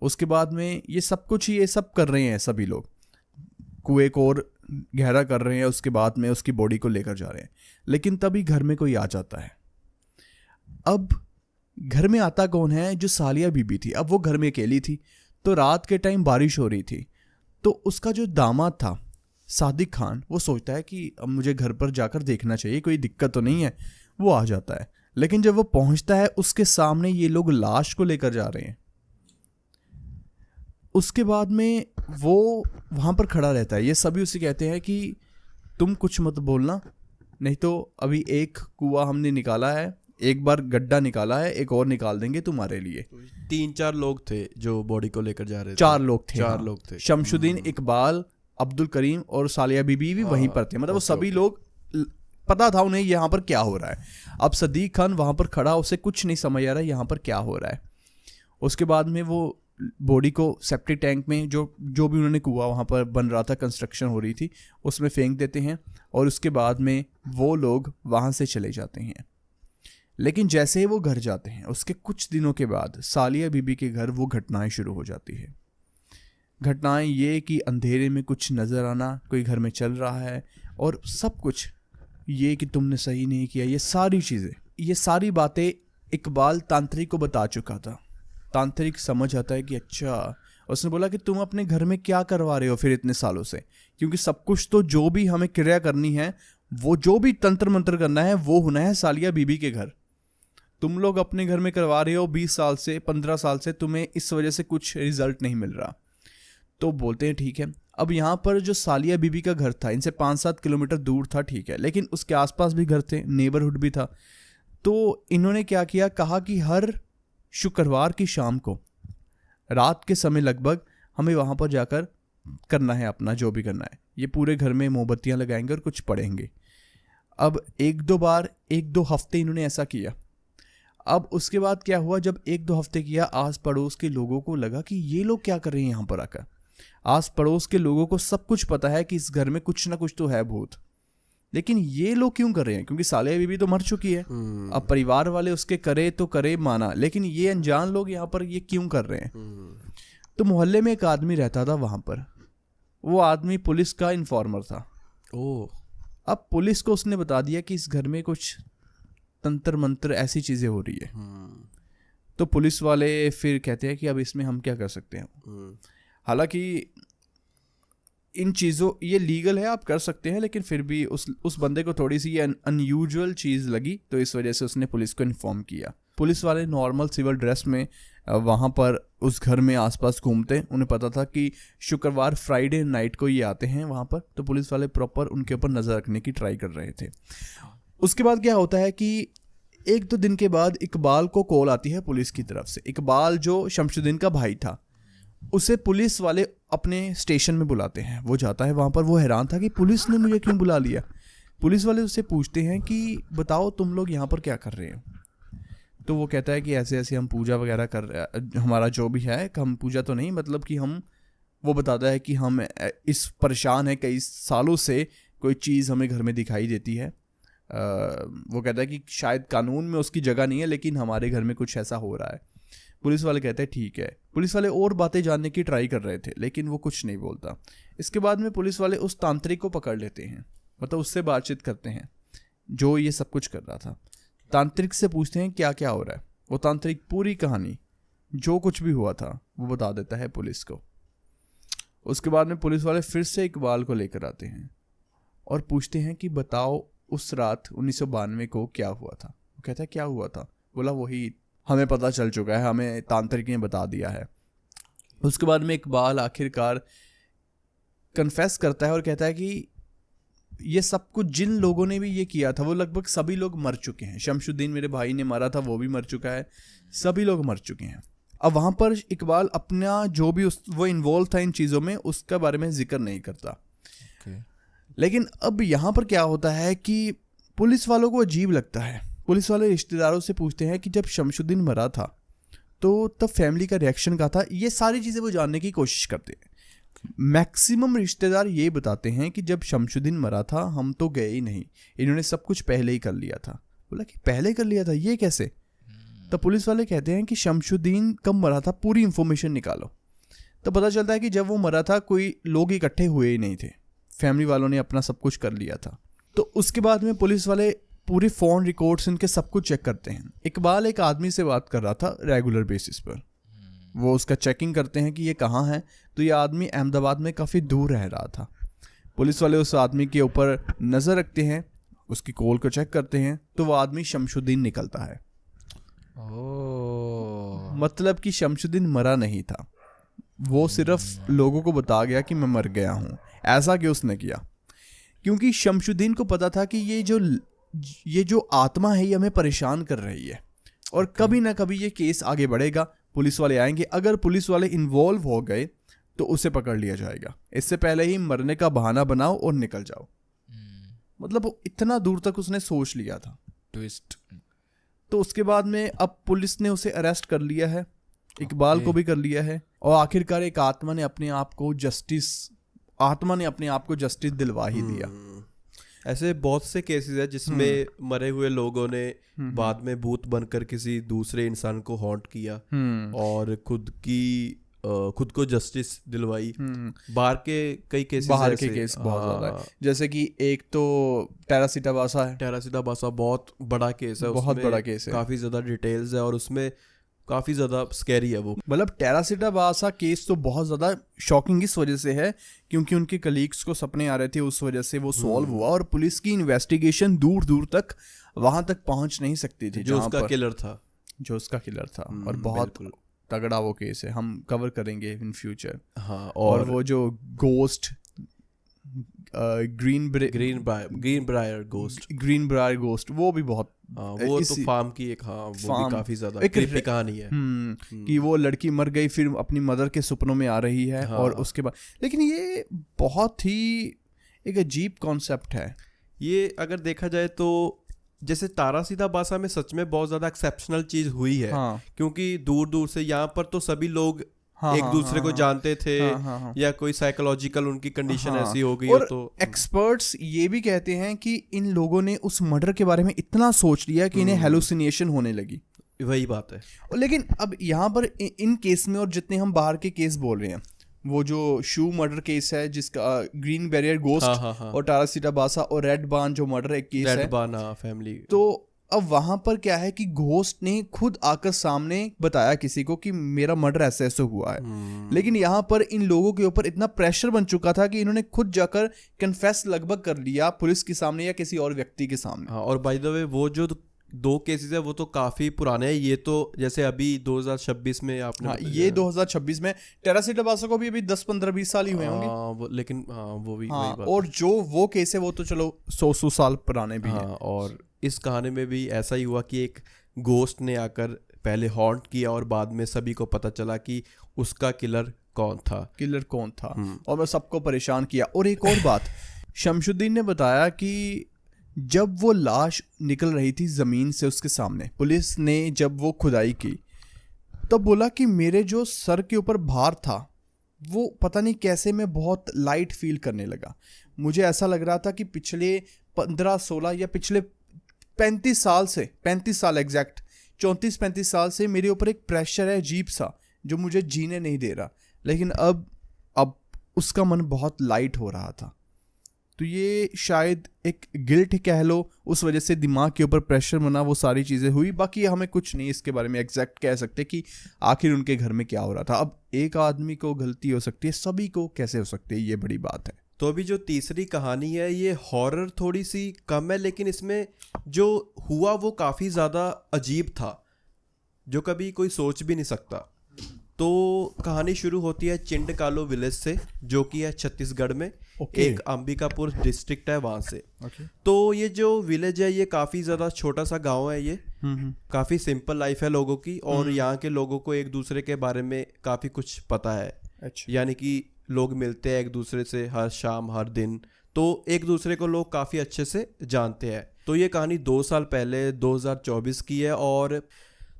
[SPEAKER 1] उसके बाद में ये सब कुछ ये सब कर रहे हैं, सभी लोग कुएं को और गहरा कर रहे हैं। उसके बाद में उसकी बॉडी को लेकर जा रहे हैं, लेकिन तभी घर में कोई आ जाता है। अब घर में आता कौन है? जो सालिया बीबी थी। अब वो घर में अकेली थी, तो रात के टाइम बारिश हो रही थी, तो उसका जो दामाद था सादिक खान वो सोचता है कि अब मुझे घर पर जाकर देखना चाहिए, कोई दिक्कत तो नहीं है। वो आ जाता है, लेकिन जब वो पहुंचता है उसके सामने ये लोग लाश को लेकर जा रहे हैं। उसके बाद में वो वहाँ पर खड़ा रहता है। ये सभी उसे कहते हैं कि तुम कुछ मत बोलना, नहीं तो अभी एक कुआं हमने निकाला है, एक बार गड्ढा निकाला है, एक और निकाल देंगे तुम्हारे लिए।
[SPEAKER 3] 3-4 लोग थे जो बॉडी को लेकर जा रहे थे।
[SPEAKER 1] 4 लोग थे।
[SPEAKER 3] 4 लोग थे।
[SPEAKER 1] शमशुद्दीन, इकबाल, अब्दुल करीम और सालिया बीबी भी वहीं पर थे। मतलब वो सभी लोग, पता था उन्हें यहाँ पर क्या हो रहा है। अब सदीक खान वहाँ पर खड़ा, उसे कुछ नहीं समझ आ रहा है यहाँ पर क्या हो रहा है। उसके बाद में वो बॉडी को सेप्टिक टैंक में, जो भी उन्होंने कुआं वहाँ पर बन रहा था, कंस्ट्रक्शन हो रही थी, उसमें फेंक देते हैं। और उसके बाद में वो लोग वहाँ से चले जाते हैं। लेकिन जैसे ही वो घर जाते हैं, उसके कुछ दिनों के बाद सालिया बीबी के घर वो घटनाएं शुरू हो जाती है। घटनाएं ये कि अंधेरे में कुछ नज़र आना, कोई घर में चल रहा है, और सब कुछ ये कि तुमने सही नहीं किया, ये सारी चीज़ें, ये सारी बातें इकबाल तांत्रिक को बता चुका था। तांत्रिक समझ आता है कि अच्छा, उसने बोला कि तुम अपने घर में क्या करवा रहे हो फिर इतने सालों से, क्योंकि सब कुछ तो जो भी हमें क्रिया करनी है, वो जो भी तंत्र मंत्र करना है, वो होना है सालिया बीबी के घर। तुम लोग अपने घर में करवा रहे हो 20 साल से, 15 साल से, तुम्हें इस वजह से कुछ रिजल्ट नहीं मिल रहा। तो बोलते हैं ठीक है। अब यहाँ पर जो सालिया बीबी का घर था, इनसे 5-7 किलोमीटर दूर था, ठीक है, लेकिन उसके आसपास भी घर थे, नेबरहुड भी था। तो इन्होंने क्या किया, कहा कि हर शुक्रवार की शाम को, रात के समय लगभग, हमें वहाँ पर जाकर करना है अपना जो भी करना है। ये पूरे घर में मोमबत्तियाँ लगाएंगे और कुछ पढ़ेंगे। अब 1-2 हफ्ते इन्होंने ऐसा किया। अब उसके बाद क्या हुआ, जब 1-2 हफ्ते किया, आस पड़ोस के लोगों को लगा कि ये लोग क्या कर रहे हैं यहाँ पर आकर। आस पड़ोस के लोगों को सब कुछ पता है कि इस घर में कुछ ना कुछ तो है भूत, लेकिन ये लोग क्यों कर रहे हैं, क्योंकि सालिया बीबी तो मर चुकी है। अब परिवार वाले उसके करे तो करे, माना, लेकिन ये अनजान लोग यहाँ पर ये क्यों कर रहे हैं। तो मोहल्ले में एक आदमी रहता था वहाँ पर। वो आदमी पुलिस का इन्फॉर्मर था। अब पुलिस को उसने बता दिया कि इस घर में कुछ तंत्र मंत्र ऐसी चीज़ें हो रही है। तो पुलिस वाले फिर कहते हैं कि अब इसमें हम क्या कर सकते हैं। हालांकि इन चीज़ों, ये लीगल है, आप कर सकते हैं, लेकिन फिर भी उस बंदे को थोड़ी सी ये अनयूजुअल चीज़ लगी, तो इस वजह से उसने पुलिस को इन्फॉर्म किया। पुलिस वाले नॉर्मल सिविल ड्रेस में वहाँ पर उस घर में आसपास घूमते। उन्हें पता था कि शुक्रवार, फ्राइडे नाइट को ये आते हैं वहाँ पर, तो पुलिस वाले प्रॉपर उनके ऊपर नज़र रखने की ट्राई कर रहे थे। उसके बाद क्या होता है कि 1-2 दिन के बाद इकबाल को कॉल आती है पुलिस की तरफ से। इकबाल जो शमशुद्दीन का भाई था, उसे पुलिस वाले अपने स्टेशन में बुलाते हैं। वो जाता है वहाँ पर। वो हैरान था कि पुलिस ने मुझे क्यों बुला लिया। पुलिस वाले उससे पूछते हैं कि बताओ तुम लोग यहाँ पर क्या कर रहे हो। तो वो कहता है कि ऐसे ऐसे हम पूजा वगैरह कर रहे हैं, हमारा जो भी है, हम पूजा तो नहीं, मतलब कि हम, वो बताता है कि हम इस परेशान है, कई सालों से कोई चीज़ हमें घर में दिखाई देती है। वो कहता है कि शायद कानून में उसकी जगह नहीं है, लेकिन हमारे घर में कुछ ऐसा हो रहा है। पुलिस वाले कहते हैं ठीक है। पुलिस वाले और बातें जानने की ट्राई कर रहे थे, लेकिन वो कुछ नहीं बोलता। इसके बाद में पुलिस वाले उस तांत्रिक को पकड़ लेते हैं, मतलब उससे बातचीत करते हैं जो ये सब कुछ कर रहा था। तांत्रिक से पूछते हैं क्या क्या हो रहा है। वो तांत्रिक पूरी कहानी, जो कुछ भी हुआ था, वो बता देता है पुलिस को। उसके बाद में पुलिस वाले फिर से इकबाल को लेकर आते हैं और पूछते हैं कि बताओ उस रात 1992 को क्या हुआ था। वो कहता है क्या हुआ था। बोला वही हमें पता चल चुका है, हमें तांत्रिक ने बता दिया है। उसके बाद में इकबाल आखिरकार कन्फेस करता है और कहता है कि ये सब कुछ जिन लोगों ने भी ये किया था, वो लगभग सभी लोग मर चुके हैं। शमशुद्दीन मेरे भाई ने मारा था, वो भी मर चुका है, सभी लोग मर चुके हैं। अब वहाँ पर इकबाल अपना जो भी वो इन्वॉल्व था इन चीज़ों में, उसका बारे में जिक्र नहीं करता। लेकिन अब यहाँ पर क्या होता है कि पुलिस वालों को अजीब लगता है। पुलिस वाले रिश्तेदारों से पूछते हैं कि जब शमशुद्दीन मरा था तो तब फैमिली का रिएक्शन क्या था। ये सारी चीज़ें वो जानने की कोशिश करते हैं। मैक्सिमम रिश्तेदार ये बताते हैं कि जब शमशुद्दीन मरा था हम तो गए ही नहीं, इन्होंने सब कुछ पहले ही कर लिया था। बोला कि पहले कर लिया था, ये कैसे। तो पुलिस वाले कहते हैं कि शमशुद्दीन कब मरा था, पूरी इंफॉर्मेशन निकालो। तो पता चलता है कि जब वो मरा था कोई लोग इकट्ठे हुए ही नहीं थे, फैमिली वालों ने अपना सब कुछ कर लिया था। तो उसके बाद में पुलिस वाले पूरे फ़ोन रिकॉर्ड्स इनके सब कुछ चेक करते हैं। इकबाल एक आदमी से बात कर रहा था रेगुलर बेसिस पर, वो उसका चेकिंग करते हैं कि ये कहाँ है। तो ये आदमी अहमदाबाद में काफ़ी दूर रह रहा था। पुलिस वाले उस आदमी के ऊपर नज़र रखते हैं, उसकी कॉल को चेक करते हैं, तो वो आदमी शमशुद्दीन निकलता है। मतलब कि शमशुद्दीन मरा नहीं था, वो सिर्फ लोगों को बता गया कि मैं मर गया हूँ। ऐसा कि उसने किया क्योंकि शमशुद्दीन को पता था कि ये जो आत्मा है ये हमें परेशान कर रही है और कभी ना कभी ये केस आगे बढ़ेगा, पुलिस वाले आएंगे, अगर पुलिस वाले इन्वॉल्व हो गए तो उसे पकड़ लिया जाएगा। इससे पहले ही मरने का बहाना बनाओ और निकल जाओ। मतलब वो इतना दूर तक उसने सोच लिया था।
[SPEAKER 2] ट्विस्ट।
[SPEAKER 1] तो उसके बाद में अब पुलिस ने उसे अरेस्ट कर लिया है, इकबाल को भी कर लिया है, और आखिरकार एक आत्मा ने अपने आप को जस्टिस दिलवा ही दिया।
[SPEAKER 3] ऐसे बहुत से केसेस है जिसमें मरे हुए लोगों ने बाद में भूत बनकर किसी दूसरे इंसान को हॉन्ट किया और खुद को जस्टिस दिलवाई। बाहर के कई केसेस,
[SPEAKER 1] बाहर के केस बहुत ज्यादा है, जैसे कि एक तो टेरासिटा बासा है।
[SPEAKER 3] टेरासिटा बासा बहुत बड़ा केस है,
[SPEAKER 1] बहुत बड़ा केस है,
[SPEAKER 3] काफी ज्यादा डिटेल्स है और उसमें काफी ज्यादा स्कैरी है वो।
[SPEAKER 1] मतलब टेरासिटा बासा केस तो बहुत ज्यादा शॉकिंग इस वजह से है क्योंकि उनके कलीग्स को सपने आ रहे थे, उस वजह से वो सॉल्व हुआ और पुलिस की इन्वेस्टिगेशन दूर दूर तक वहां तक पहुंच नहीं सकती थी
[SPEAKER 3] जो उसका किलर था। और
[SPEAKER 1] बहुत तगड़ा वो केस है, हम कवर करेंगे इन फ्यूचर।
[SPEAKER 3] हाँ,
[SPEAKER 1] और वो जो गोस्ट ग्रीन ब्रायर गोस्ट वो भी बहुत
[SPEAKER 3] वो तो फार्म की एक वो भी काफी ज्यादा क्रीपी कहानी है
[SPEAKER 1] कि वो लड़की मर गई फिर अपनी मदर के सपनों में आ रही है। और उसके बाद लेकिन ये बहुत ही एक अजीब कॉन्सेप्ट है
[SPEAKER 3] ये। अगर देखा जाए तो जैसे तारासिता बासा में सच में बहुत ज्यादा एक्सेप्शनल चीज हुई है। क्योंकि दूर दूर से यहाँ पर तो सभी लोग एक दूसरे को जानते थे या कोई साइकोलॉजिकल उनकी कंडीशन ऐसी हो गई
[SPEAKER 1] और
[SPEAKER 3] तो
[SPEAKER 1] एक्सपर्ट्स ये भी कहते हैं कि इन लोगों ने उस मर्डर के बारे में इतना सोच लिया कि इन्हें हेलुसिनेशन होने लगी।
[SPEAKER 3] वही बात है।
[SPEAKER 1] लेकिन अब यहाँ पर इन केस में और जितने हम बाहर के केस बोल रहे हैं, वो जो शू मर्डर केस है जिसका ग्रीन बैरियर गोस्ट और तारासिटा बासा और रेड बान जो मर्डर एक केस है
[SPEAKER 3] फैमिली,
[SPEAKER 1] तो अब वहां पर क्या है कि घोस्ट ने खुद आकर सामने बताया किसी को कि मेरा मर्डर ऐसे ऐसे हुआ है। लेकिन यहाँ पर इन लोगों के ऊपर इतना प्रेशर बन चुका था कि इन्होंने खुद जाकर कन्फेस लगभग कर लिया पुलिस के सामने या किसी और व्यक्ति के सामने।
[SPEAKER 3] और बाय द वे वो जो 2 केसेस है वो तो काफी पुराने हैं। ये तो जैसे अभी 2026 में आपने
[SPEAKER 1] ये 2026 में टेरासिटा बासा को भी अभी 10-15-20 साल ही हुए होंगे।
[SPEAKER 3] लेकिन वो भी
[SPEAKER 1] और जो वो केस है वो तो चलो 100 साल पुराने भी हैं।
[SPEAKER 3] और इस कहानी में भी ऐसा ही हुआ कि एक गोस्ट ने आकर पहले हॉन्ट किया और बाद में सभी को पता चला कि उसका किलर कौन था और मैं सबको परेशान किया। और एक और बात
[SPEAKER 1] शमशुद्दीन ने बताया कि जब वो लाश निकल रही थी जमीन से उसके सामने, पुलिस ने जब वो खुदाई की तब बोला कि मेरे जो सर के ऊपर भार था वो पता नहीं कैसे मैं बहुत लाइट फील करने लगा। मुझे ऐसा लग रहा था कि पिछले 15-16 या पिछले 35 साल एग्जैक्ट 34-35 साल से मेरे ऊपर एक प्रेशर है अजीब सा जो मुझे जीने नहीं दे रहा। लेकिन अब उसका मन बहुत लाइट हो रहा था। तो ये शायद एक गिल्ट कह लो, उस वजह से दिमाग के ऊपर प्रेशर बना, वो सारी चीज़ें हुई। बाकी हमें कुछ नहीं इसके बारे में एग्जैक्ट कह सकते कि आखिर उनके घर में क्या हो रहा था। अब एक आदमी को गलती हो सकती है, सभी को कैसे हो सकती है, ये बड़ी बात है।
[SPEAKER 3] तो अभी जो तीसरी कहानी है ये हॉरर थोड़ी सी कम है, लेकिन इसमें जो हुआ वो काफ़ी ज़्यादा अजीब था जो कभी कोई सोच भी नहीं सकता। तो कहानी शुरू होती है चिंडकालो विलेज से जो कि है छत्तीसगढ़ में। एक अंबिकापुर डिस्ट्रिक्ट है वहाँ से। तो ये जो विलेज है ये काफ़ी ज़्यादा छोटा सा गांव है। ये काफ़ी सिंपल लाइफ है लोगों की और यहाँ के लोगों को एक दूसरे के बारे में काफ़ी कुछ पता है। यानी कि लोग मिलते हैं एक दूसरे से हर शाम हर दिन, तो एक दूसरे को लोग काफ़ी अच्छे से जानते हैं। तो ये कहानी 2 साल पहले 2024 की है। और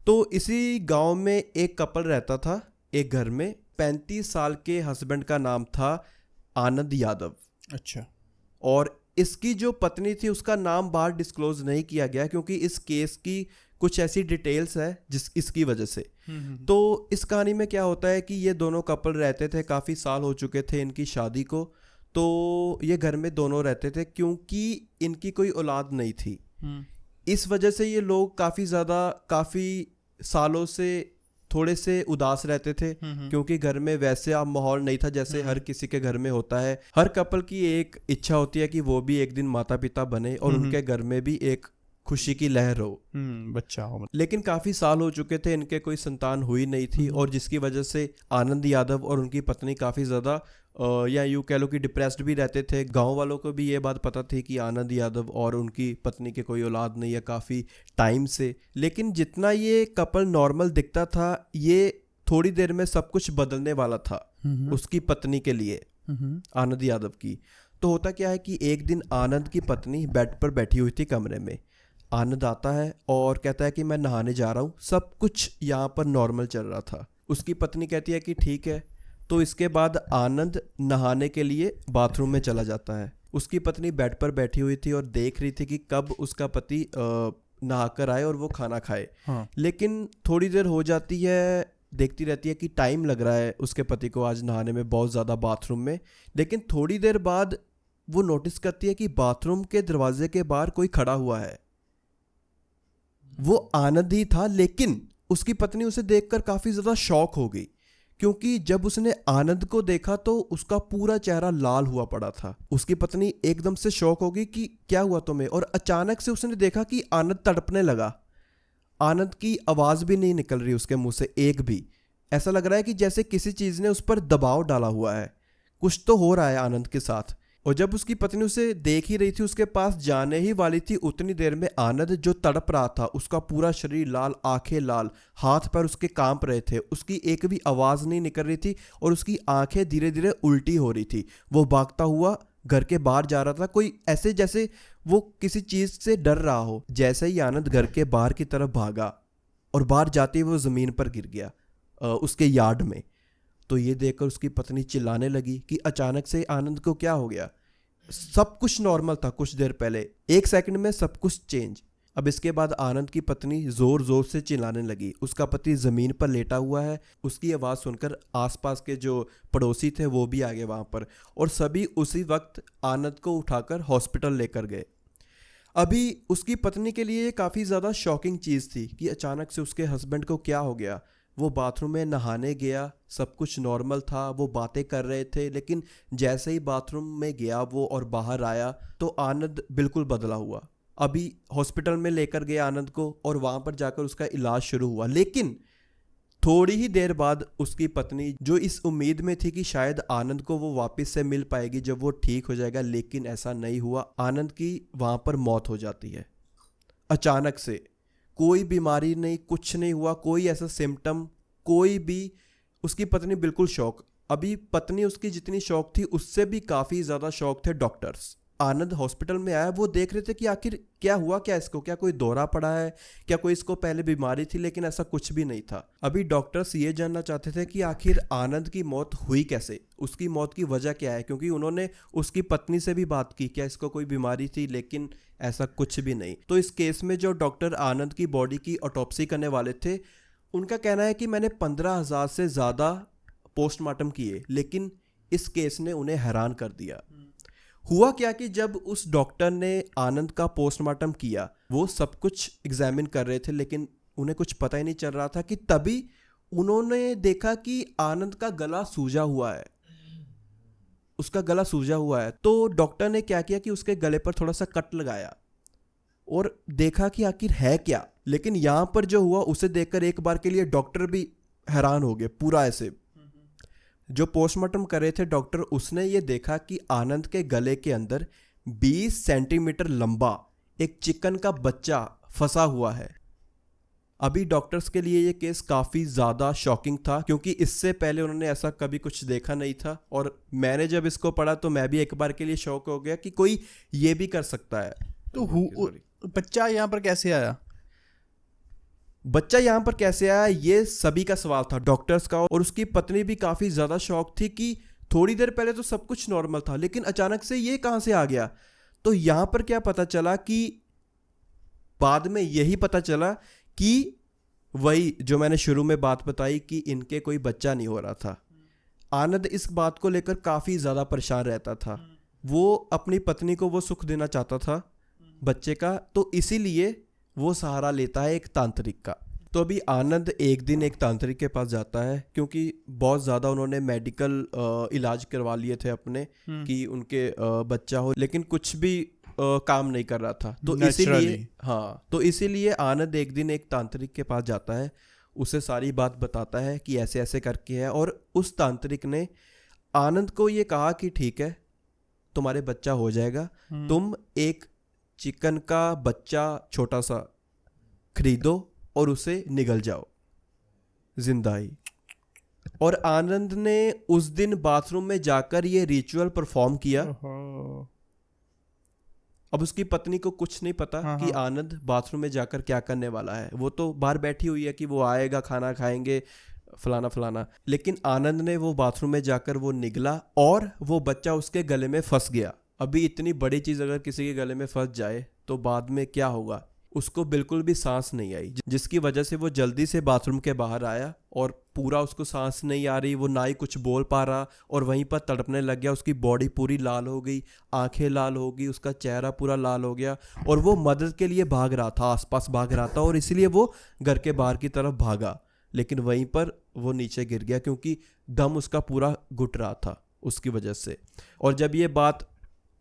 [SPEAKER 3] तो इसी गांव में एक कपल रहता था एक घर में। 35 साल के हस्बैंड का नाम था आनंद यादव।
[SPEAKER 1] अच्छा।
[SPEAKER 3] और इसकी जो पत्नी थी उसका नाम बाहर डिस्क्लोज नहीं किया गया क्योंकि इस केस की कुछ ऐसी डिटेल्स है इसकी वजह से। तो इस कहानी में क्या होता है कि ये दोनों कपल रहते थे, काफ़ी साल हो चुके थे इनकी शादी को। तो ये घर में दोनों रहते थे क्योंकि इनकी कोई औलाद नहीं थी। इस वजह से ये लोग काफ़ी सालों से थोड़े से उदास रहते थे, क्योंकि घर में वैसे अब माहौल नहीं था जैसे हर किसी के घर में होता है। हर कपल की एक इच्छा होती है कि वो भी एक दिन माता पिता बने और उनके घर में भी एक खुशी की लहर हो,
[SPEAKER 1] बच्चा हो।
[SPEAKER 3] लेकिन काफी साल हो चुके थे, इनके कोई संतान हुई नहीं थी, और जिसकी वजह से आनंद यादव और उनकी पत्नी काफी ज्यादा या यूँ कह लो कि डिप्रेस्ड भी रहते थे। गांव वालों को भी ये बात पता थी कि आनंद यादव और उनकी पत्नी के कोई औलाद नहीं है काफी टाइम से। लेकिन जितना ये कपल नॉर्मल दिखता था, ये थोड़ी देर में सब कुछ बदलने वाला था उसकी पत्नी के लिए, आनंद यादव की। तो होता क्या है कि एक दिन आनंद की पत्नी बेड पर बैठी हुई थी कमरे में। आनंद आता है और कहता है कि मैं नहाने जा रहा हूँ। सब कुछ यहाँ पर नॉर्मल चल रहा था। उसकी पत्नी कहती है कि ठीक है। तो इसके बाद आनंद नहाने के लिए बाथरूम में चला जाता है। उसकी पत्नी बेड पर बैठी हुई थी और देख रही थी कि कब उसका पति नहाकर आए और वो खाना खाए। लेकिन थोड़ी देर हो जाती है, देखती रहती है कि टाइम लग रहा है उसके पति को आज नहाने में बहुत ज़्यादा बाथरूम में। लेकिन थोड़ी देर बाद वो नोटिस करती है कि बाथरूम के दरवाजे के बाहर कोई खड़ा हुआ है। वो आनंद ही था, लेकिन उसकी पत्नी उसे देखकर काफी ज्यादा शॉक हो गई, क्योंकि जब उसने आनंद को देखा तो उसका पूरा चेहरा लाल हुआ पड़ा था। उसकी पत्नी एकदम से शॉक हो गई कि क्या हुआ तुम्हें, और अचानक से उसने देखा कि आनंद तड़पने लगा। आनंद की आवाज भी नहीं निकल रही उसके मुंह से एक भी। ऐसा लग रहा है कि जैसे किसी चीज ने उस पर दबाव डाला हुआ है, कुछ तो हो रहा है आनंद के साथ। और जब उसकी पत्नी उसे देख ही रही थी, उसके पास जाने ही वाली थी, उतनी देर में आनंद जो तड़प रहा था, उसका पूरा शरीर लाल, आंखें लाल, हाथ पैर उसके कांप रहे थे, उसकी एक भी आवाज नहीं निकल रही थी और उसकी आंखें धीरे धीरे उल्टी हो रही थी। वो भागता हुआ घर के बाहर जा रहा था, कोई ऐसे जैसे वो किसी चीज से डर रहा हो। जैसे ही आनंद घर के बाहर की तरफ भागा और बाहर जाते ही वो जमीन पर गिर गया उसके यार्ड में। तो ये देखकर उसकी पत्नी चिल्लाने लगी कि अचानक से आनंद को क्या हो गया। सब कुछ नॉर्मल था कुछ देर पहले, एक सेकंड में सब कुछ चेंज। अब इसके बाद आनंद की पत्नी जोर जोर से चिल्लाने लगी। उसका पति जमीन पर लेटा हुआ है। उसकी आवाज़ सुनकर आसपास के जो पड़ोसी थे वो भी आ गए वहाँ पर, और सभी उसी वक्त आनंद को उठाकर हॉस्पिटल लेकर गए। अभी उसकी पत्नी के लिए काफ़ी ज़्यादा शॉकिंग चीज़ थी कि अचानक से उसके हस्बैंड को क्या हो गया। वो बाथरूम में नहाने गया, सब कुछ नॉर्मल था, वो बातें कर रहे थे, लेकिन जैसे ही बाथरूम में गया वो और बाहर आया तो आनंद बिल्कुल बदला हुआ। अभी हॉस्पिटल में लेकर गए आनंद को और वहाँ पर जाकर उसका इलाज शुरू हुआ। लेकिन थोड़ी ही देर बाद उसकी पत्नी, जो इस उम्मीद में थी कि शायद आनंद को वो वापस से मिल पाएगी जब वो ठीक हो जाएगा, लेकिन ऐसा नहीं हुआ। आनंद की वहाँ पर मौत हो जाती है अचानक से। कोई बीमारी नहीं, कुछ नहीं हुआ, कोई ऐसा सिम्टम कोई भी। उसकी पत्नी बिल्कुल शॉक। अभी पत्नी उसकी जितनी शॉक थी उससे भी काफ़ी ज़्यादा शॉक थे डॉक्टर्स। आनंद हॉस्पिटल में आया, वो देख रहे थे कि आखिर क्या हुआ, क्या इसको, क्या कोई दौरा पड़ा है, क्या कोई इसको पहले बीमारी थी, लेकिन ऐसा कुछ भी नहीं था। अभी डॉक्टर्स ये जानना चाहते थे कि आखिर आनंद की मौत हुई कैसे, उसकी मौत की वजह क्या है, क्योंकि उन्होंने उसकी पत्नी से भी बात की क्या इसको कोई बीमारी थी, लेकिन ऐसा कुछ भी नहीं। तो इस केस में जो डॉक्टर आनंद की बॉडी की ऑटोप्सी करने वाले थे, उनका कहना है कि मैंने 15,000 से ज़्यादा पोस्टमार्टम किए, लेकिन इस केस ने उन्हें हैरान कर दिया। हुआ क्या कि जब उस डॉक्टर ने आनंद का पोस्टमार्टम किया, वो सब कुछ एग्जामिन कर रहे थे, लेकिन उन्हें कुछ पता ही नहीं चल रहा था कि तभी उन्होंने देखा कि आनंद का गला सूजा हुआ है, उसका गला सूजा हुआ है। तो डॉक्टर ने क्या किया कि उसके गले पर थोड़ा सा कट लगाया और देखा कि आखिर है क्या। लेकिन यहाँ पर जो हुआ उसे देखकर एक बार के लिए डॉक्टर भी हैरान हो गए पूरा। ऐसे जो पोस्टमार्टम कर रहे थे डॉक्टर, उसने ये देखा कि आनंद के गले के अंदर 20 सेंटीमीटर लंबा एक चिकन का बच्चा फंसा हुआ है। अभी डॉक्टर्स के लिए ये केस काफ़ी ज़्यादा शॉकिंग था, क्योंकि इससे पहले उन्होंने ऐसा कभी कुछ देखा नहीं था। और मैंने जब इसको पढ़ा तो मैं भी एक बार के लिए शॉक हो गया कि कोई ये भी कर सकता है।
[SPEAKER 1] तो बच्चा यहाँ पर कैसे आया?
[SPEAKER 3] बच्चा यहाँ पर कैसे आया, ये सभी का सवाल था, डॉक्टर्स का। और उसकी पत्नी भी काफ़ी ज़्यादा शॉक थी कि थोड़ी देर पहले तो सब कुछ नॉर्मल था, लेकिन अचानक से ये कहाँ से आ गया। तो यहाँ पर क्या पता चला कि बाद में यही पता चला कि वही जो मैंने शुरू में बात बताई कि इनके कोई बच्चा नहीं हो रहा था। आनंद इस बात को लेकर काफ़ी ज़्यादा परेशान रहता था। वो अपनी पत्नी को वो सुख देना चाहता था बच्चे का, तो इसीलिए वो सहारा लेता है एक तांत्रिक का। तो अभी आनंद एक दिन एक तांत्रिक के पास जाता है क्योंकि बहुत ज़्यादा उन्होंने मेडिकल इलाज करवा लिए थे अपने कि उनके बच्चा हो, लेकिन कुछ भी काम नहीं कर रहा था। तो इसीलिए तो इसीलिए आनंद एक दिन एक तांत्रिक के पास जाता है, उसे सारी बात बताता है कि ऐसे ऐसे करके है। और उस तांत्रिक ने आनंद को ये कहा कि ठीक है तुम्हारे बच्चा हो जाएगा, तुम एक चिकन का बच्चा छोटा सा खरीदो और उसे निगल जाओ जिंदा ही। और आनंद ने उस दिन बाथरूम में जाकर ये रिचुअल परफॉर्म किया। अब उसकी पत्नी को कुछ नहीं पता कि आनंद बाथरूम में जाकर क्या करने वाला है। वो तो बाहर बैठी हुई है कि वो आएगा, खाना खाएंगे, फलाना फलाना। लेकिन आनंद ने वो बाथरूम में जाकर वो निगला और वो बच्चा उसके गले में फंस गया। अभी इतनी बड़ी चीज़ अगर किसी के गले में फंस जाए तो बाद में क्या होगा। उसको बिल्कुल भी सांस नहीं आई, जिसकी वजह से वो जल्दी से बाथरूम के बाहर आया और पूरा उसको सांस नहीं आ रही, वो ना ही कुछ बोल पा रहा और वहीं पर तड़पने लग गया। उसकी बॉडी पूरी लाल हो गई, आंखें लाल हो गई, उसका चेहरा पूरा लाल हो गया और वो मदद के लिए भाग रहा था, आसपास भाग रहा था और इसलिए वो घर के बाहर की तरफ भागा। लेकिन वहीं पर वो नीचे गिर गया क्योंकि दम उसका पूरा घुट रहा था उसकी वजह से। और जब ये बात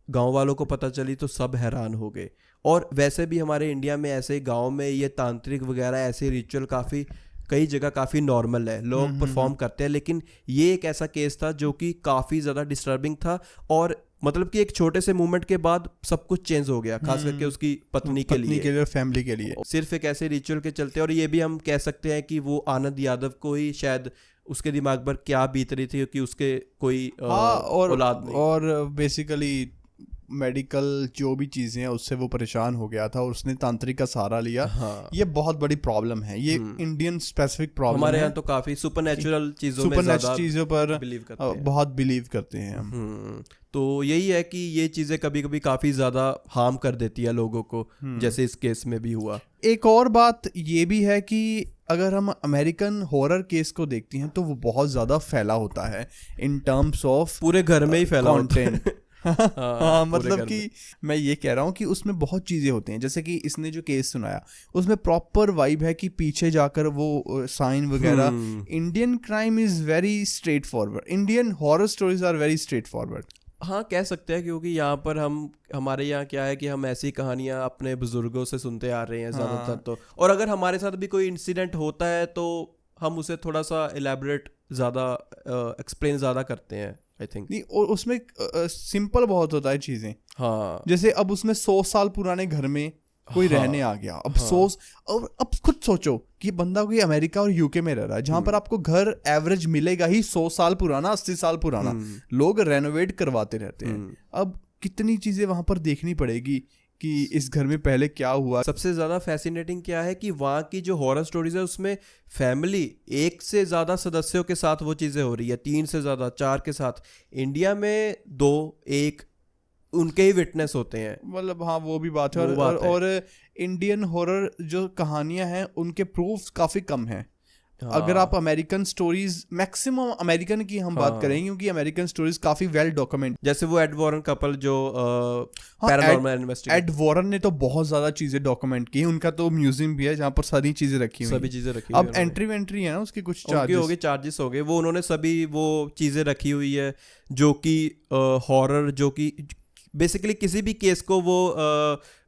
[SPEAKER 3] गांव वालों को पता चली तो सब हैरान हो गए। और वैसे भी हमारे इंडिया में ऐसे गांव में ये तांत्रिक वगैरह ऐसे रिचुअल काफ़ी कई जगह काफ़ी नॉर्मल है, लोग परफॉर्म करते हैं। लेकिन ये एक ऐसा केस था जो कि काफ़ी ज़्यादा डिस्टर्बिंग था और मतलब कि एक छोटे से मूवमेंट के बाद सब कुछ चेंज हो गया, खास करके उसकी पत्नी के लिए
[SPEAKER 1] और फैमिली के लिए, सिर्फ
[SPEAKER 3] एक ऐसे रिचुअल के चलते। और ये भी हम कह सकते हैं कि वो आनंद यादव को ही शायद उसके दिमाग पर क्या बीत रही थी कि उसके कोई औलाद नहीं।
[SPEAKER 1] और बेसिकली मेडिकल जो भी चीज़ें हैं उससे वो परेशान हो गया था और उसने तांत्रिक का सहारा लिया। ये बहुत बड़ी प्रॉब्लम है, ये इंडियन स्पेसिफिक प्रॉब्लम है।
[SPEAKER 3] हमारे यहाँ तो काफ़ी सुपरनैचुरल
[SPEAKER 1] चीज़ों पर बहुत बिलीव करते हैं हम।
[SPEAKER 3] तो यही है कि ये चीज़ें कभी कभी काफ़ी ज़्यादा हार्म कर देती है लोगों को, जैसे इस केस में भी हुआ।
[SPEAKER 1] एक और बात ये भी है कि अगर हम अमेरिकन हॉरर केस को देखते हैं तो वो बहुत ज़्यादा फैला होता है इन टर्म्स ऑफ
[SPEAKER 3] पूरे घर में ही फैला होता है।
[SPEAKER 1] हाँ, मतलब कि मैं ये कह रहा हूँ कि उसमें बहुत चीज़ें होती हैं। जैसे कि इसने जो केस सुनाया उसमें प्रॉपर वाइब है कि पीछे जाकर वो साइन वगैरह। Indian crime is very straightforward, Indian horror stories are very straightforward.
[SPEAKER 3] हाँ, कह सकते हैं, क्योंकि यहाँ पर हमारे यहाँ क्या है कि हम ऐसी कहानियाँ अपने बुजुर्गों से सुनते आ रहे हैं ज़्यादातर तो। और अगर हमारे साथ भी कोई इंसिडेंट होता है तो हम उसे थोड़ा सा एलैबोरेट ज़्यादा एक्सप्लेन ज़्यादा करते हैं, आई थिंक।
[SPEAKER 1] नहीं, और उसमें सिंपल बहुत होता है चीज़ें।
[SPEAKER 3] हाँ,
[SPEAKER 1] जैसे अब उसमें 100 साल पुराने घर में कोई रहने आ गया, अब और अब खुद सोचो कि बंदा कोई अमेरिका और यूके में रह रहा है जहां पर आपको घर एवरेज मिलेगा ही 100 साल पुराना, 80 साल पुराना, लोग रेनोवेट करवाते रहते हैं। अब कितनी चीजें वहां पर देखनी पड़ेगी कि इस घर में पहले क्या हुआ।
[SPEAKER 3] सबसे ज़्यादा फैसिनेटिंग क्या है कि वहाँ की जो हॉरर स्टोरीज है उसमें फैमिली एक से ज़्यादा सदस्यों के साथ वो चीज़ें हो रही है, 3 से ज़्यादा, 4 के साथ। इंडिया में 2-1 उनके ही विटनेस होते हैं,
[SPEAKER 1] मतलब हाँ, वो भी बात है। और इंडियन हॉरर जो कहानियां हैं उनके प्रूफ काफ़ी कम हैं। हाँ। अगर आप अमेरिकन स्टोरीज, मैक्सिमम अमेरिकन की हम बात करें, क्योंकि अमेरिकन स्टोरीज काफी वेल डॉक्यूमेंट,
[SPEAKER 3] जैसे वो एड वॉरन कपल जो पैरानॉर्मल इन्वेस्टिगेटर,
[SPEAKER 1] एड वॉरन ने तो बहुत ज्यादा चीजें डॉक्यूमेंट की। उनका तो म्यूजियम भी है जहाँ पर सारी चीजें रखी हुई,
[SPEAKER 3] सभी चीजें रखी हुई।
[SPEAKER 1] अब एंट्री है ना, उसके कुछ
[SPEAKER 3] चार्जेस हो गए, वो उन्होंने सभी वो चीजें रखी हुई है जो कि हॉरर, जो कि बेसिकली किसी भी केस को वो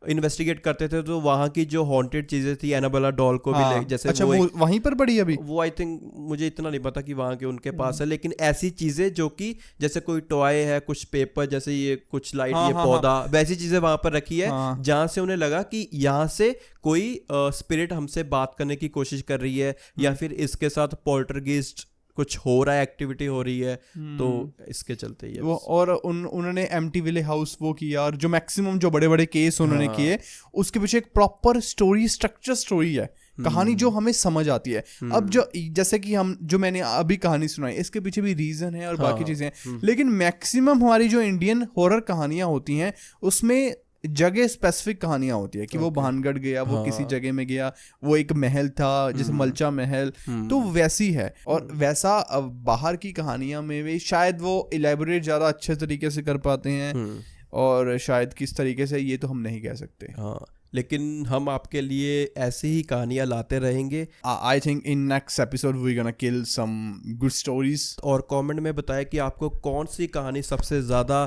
[SPEAKER 3] इन्वेस्टिगेट करते थे। तो वहाँ की जो हॉन्टेड चीज़ें थी, एनाबेला डॉल को भी जैसे,
[SPEAKER 1] अच्छा, वो वहीं पर पड़ी अभी,
[SPEAKER 3] वो आई थिंक, मुझे इतना नहीं पता कि वहाँ के उनके पास है, लेकिन ऐसी चीज़ें जो कि जैसे कोई टॉय है, कुछ पेपर, जैसे ये कुछ लाइट, ये पौधा, वैसी चीज़ें वहाँ पर रखी है जहाँ से उन्हें लगा कि यहाँ से कोई स्पिरिट हमसे बात करने की कोशिश कर रही है या फिर इसके साथ पोल्टरगेस्ट कुछ हो रहा है, एक्टिविटी हो रही है, तो इसके चलते ही
[SPEAKER 1] वो। और उन्होंने एमिटीविले हाउस वो किया, और जो मैक्सिमम जो बड़े बड़े केस उन्होंने किए उसके पीछे एक प्रॉपर स्टोरी, स्ट्रक्चर स्टोरी है, कहानी जो हमें समझ आती है। अब जो जैसे कि जो मैंने अभी कहानी सुनाई, इसके पीछे भी रीजन है और बाकी चीजें हैं, लेकिन मैक्सिमम हमारी जो इंडियन हॉरर कहानियां होती हैं उसमें जगह स्पेसिफिक कहानियां होती है कि वो भानगढ़ गया, वो किसी जगह में गया, वो एक महल था जैसे मलचा महल, तो वैसी है। और वैसा बाहर की कहानियां में भी शायद वो इलेबोरेट ज़्यादा अच्छे तरीके से कर पाते हैं, और शायद किस तरीके से ये तो हम नहीं कह सकते।
[SPEAKER 3] हाँ, लेकिन हम आपके लिए ऐसी ही कहानियाँ लाते रहेंगे।
[SPEAKER 1] I think in next episode we're gonna kill some good stories.
[SPEAKER 3] और कमेंट में बताएं कि आपको कौन सी कहानी सबसे ज़्यादा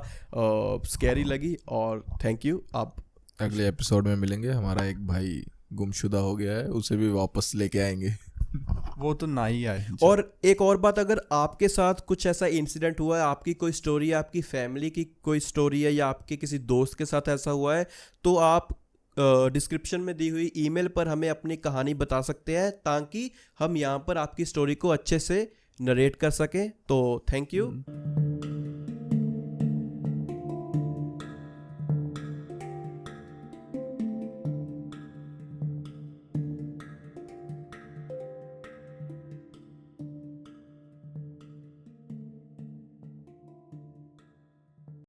[SPEAKER 3] स्कैरी लगी। और थैंक यू। आप
[SPEAKER 2] अगले एपिसोड में मिलेंगे। हमारा एक भाई गुमशुदा हो गया है, उसे भी वापस लेके आएंगे।
[SPEAKER 1] वो तो ना ही आए।
[SPEAKER 3] और एक और बात, अगर आपके साथ कुछ ऐसा इंसिडेंट हुआ है, आपकी कोई स्टोरी है, आपकी फैमिली की कोई स्टोरी है, या आपके किसी दोस्त के साथ ऐसा हुआ है, तो आप डिस्क्रिप्शन में दी हुई ईमेल पर हमें अपनी कहानी बता सकते हैं, ताकि हम यहाँ पर आपकी स्टोरी को अच्छे से नरेट कर सकें। तो थैंक यू।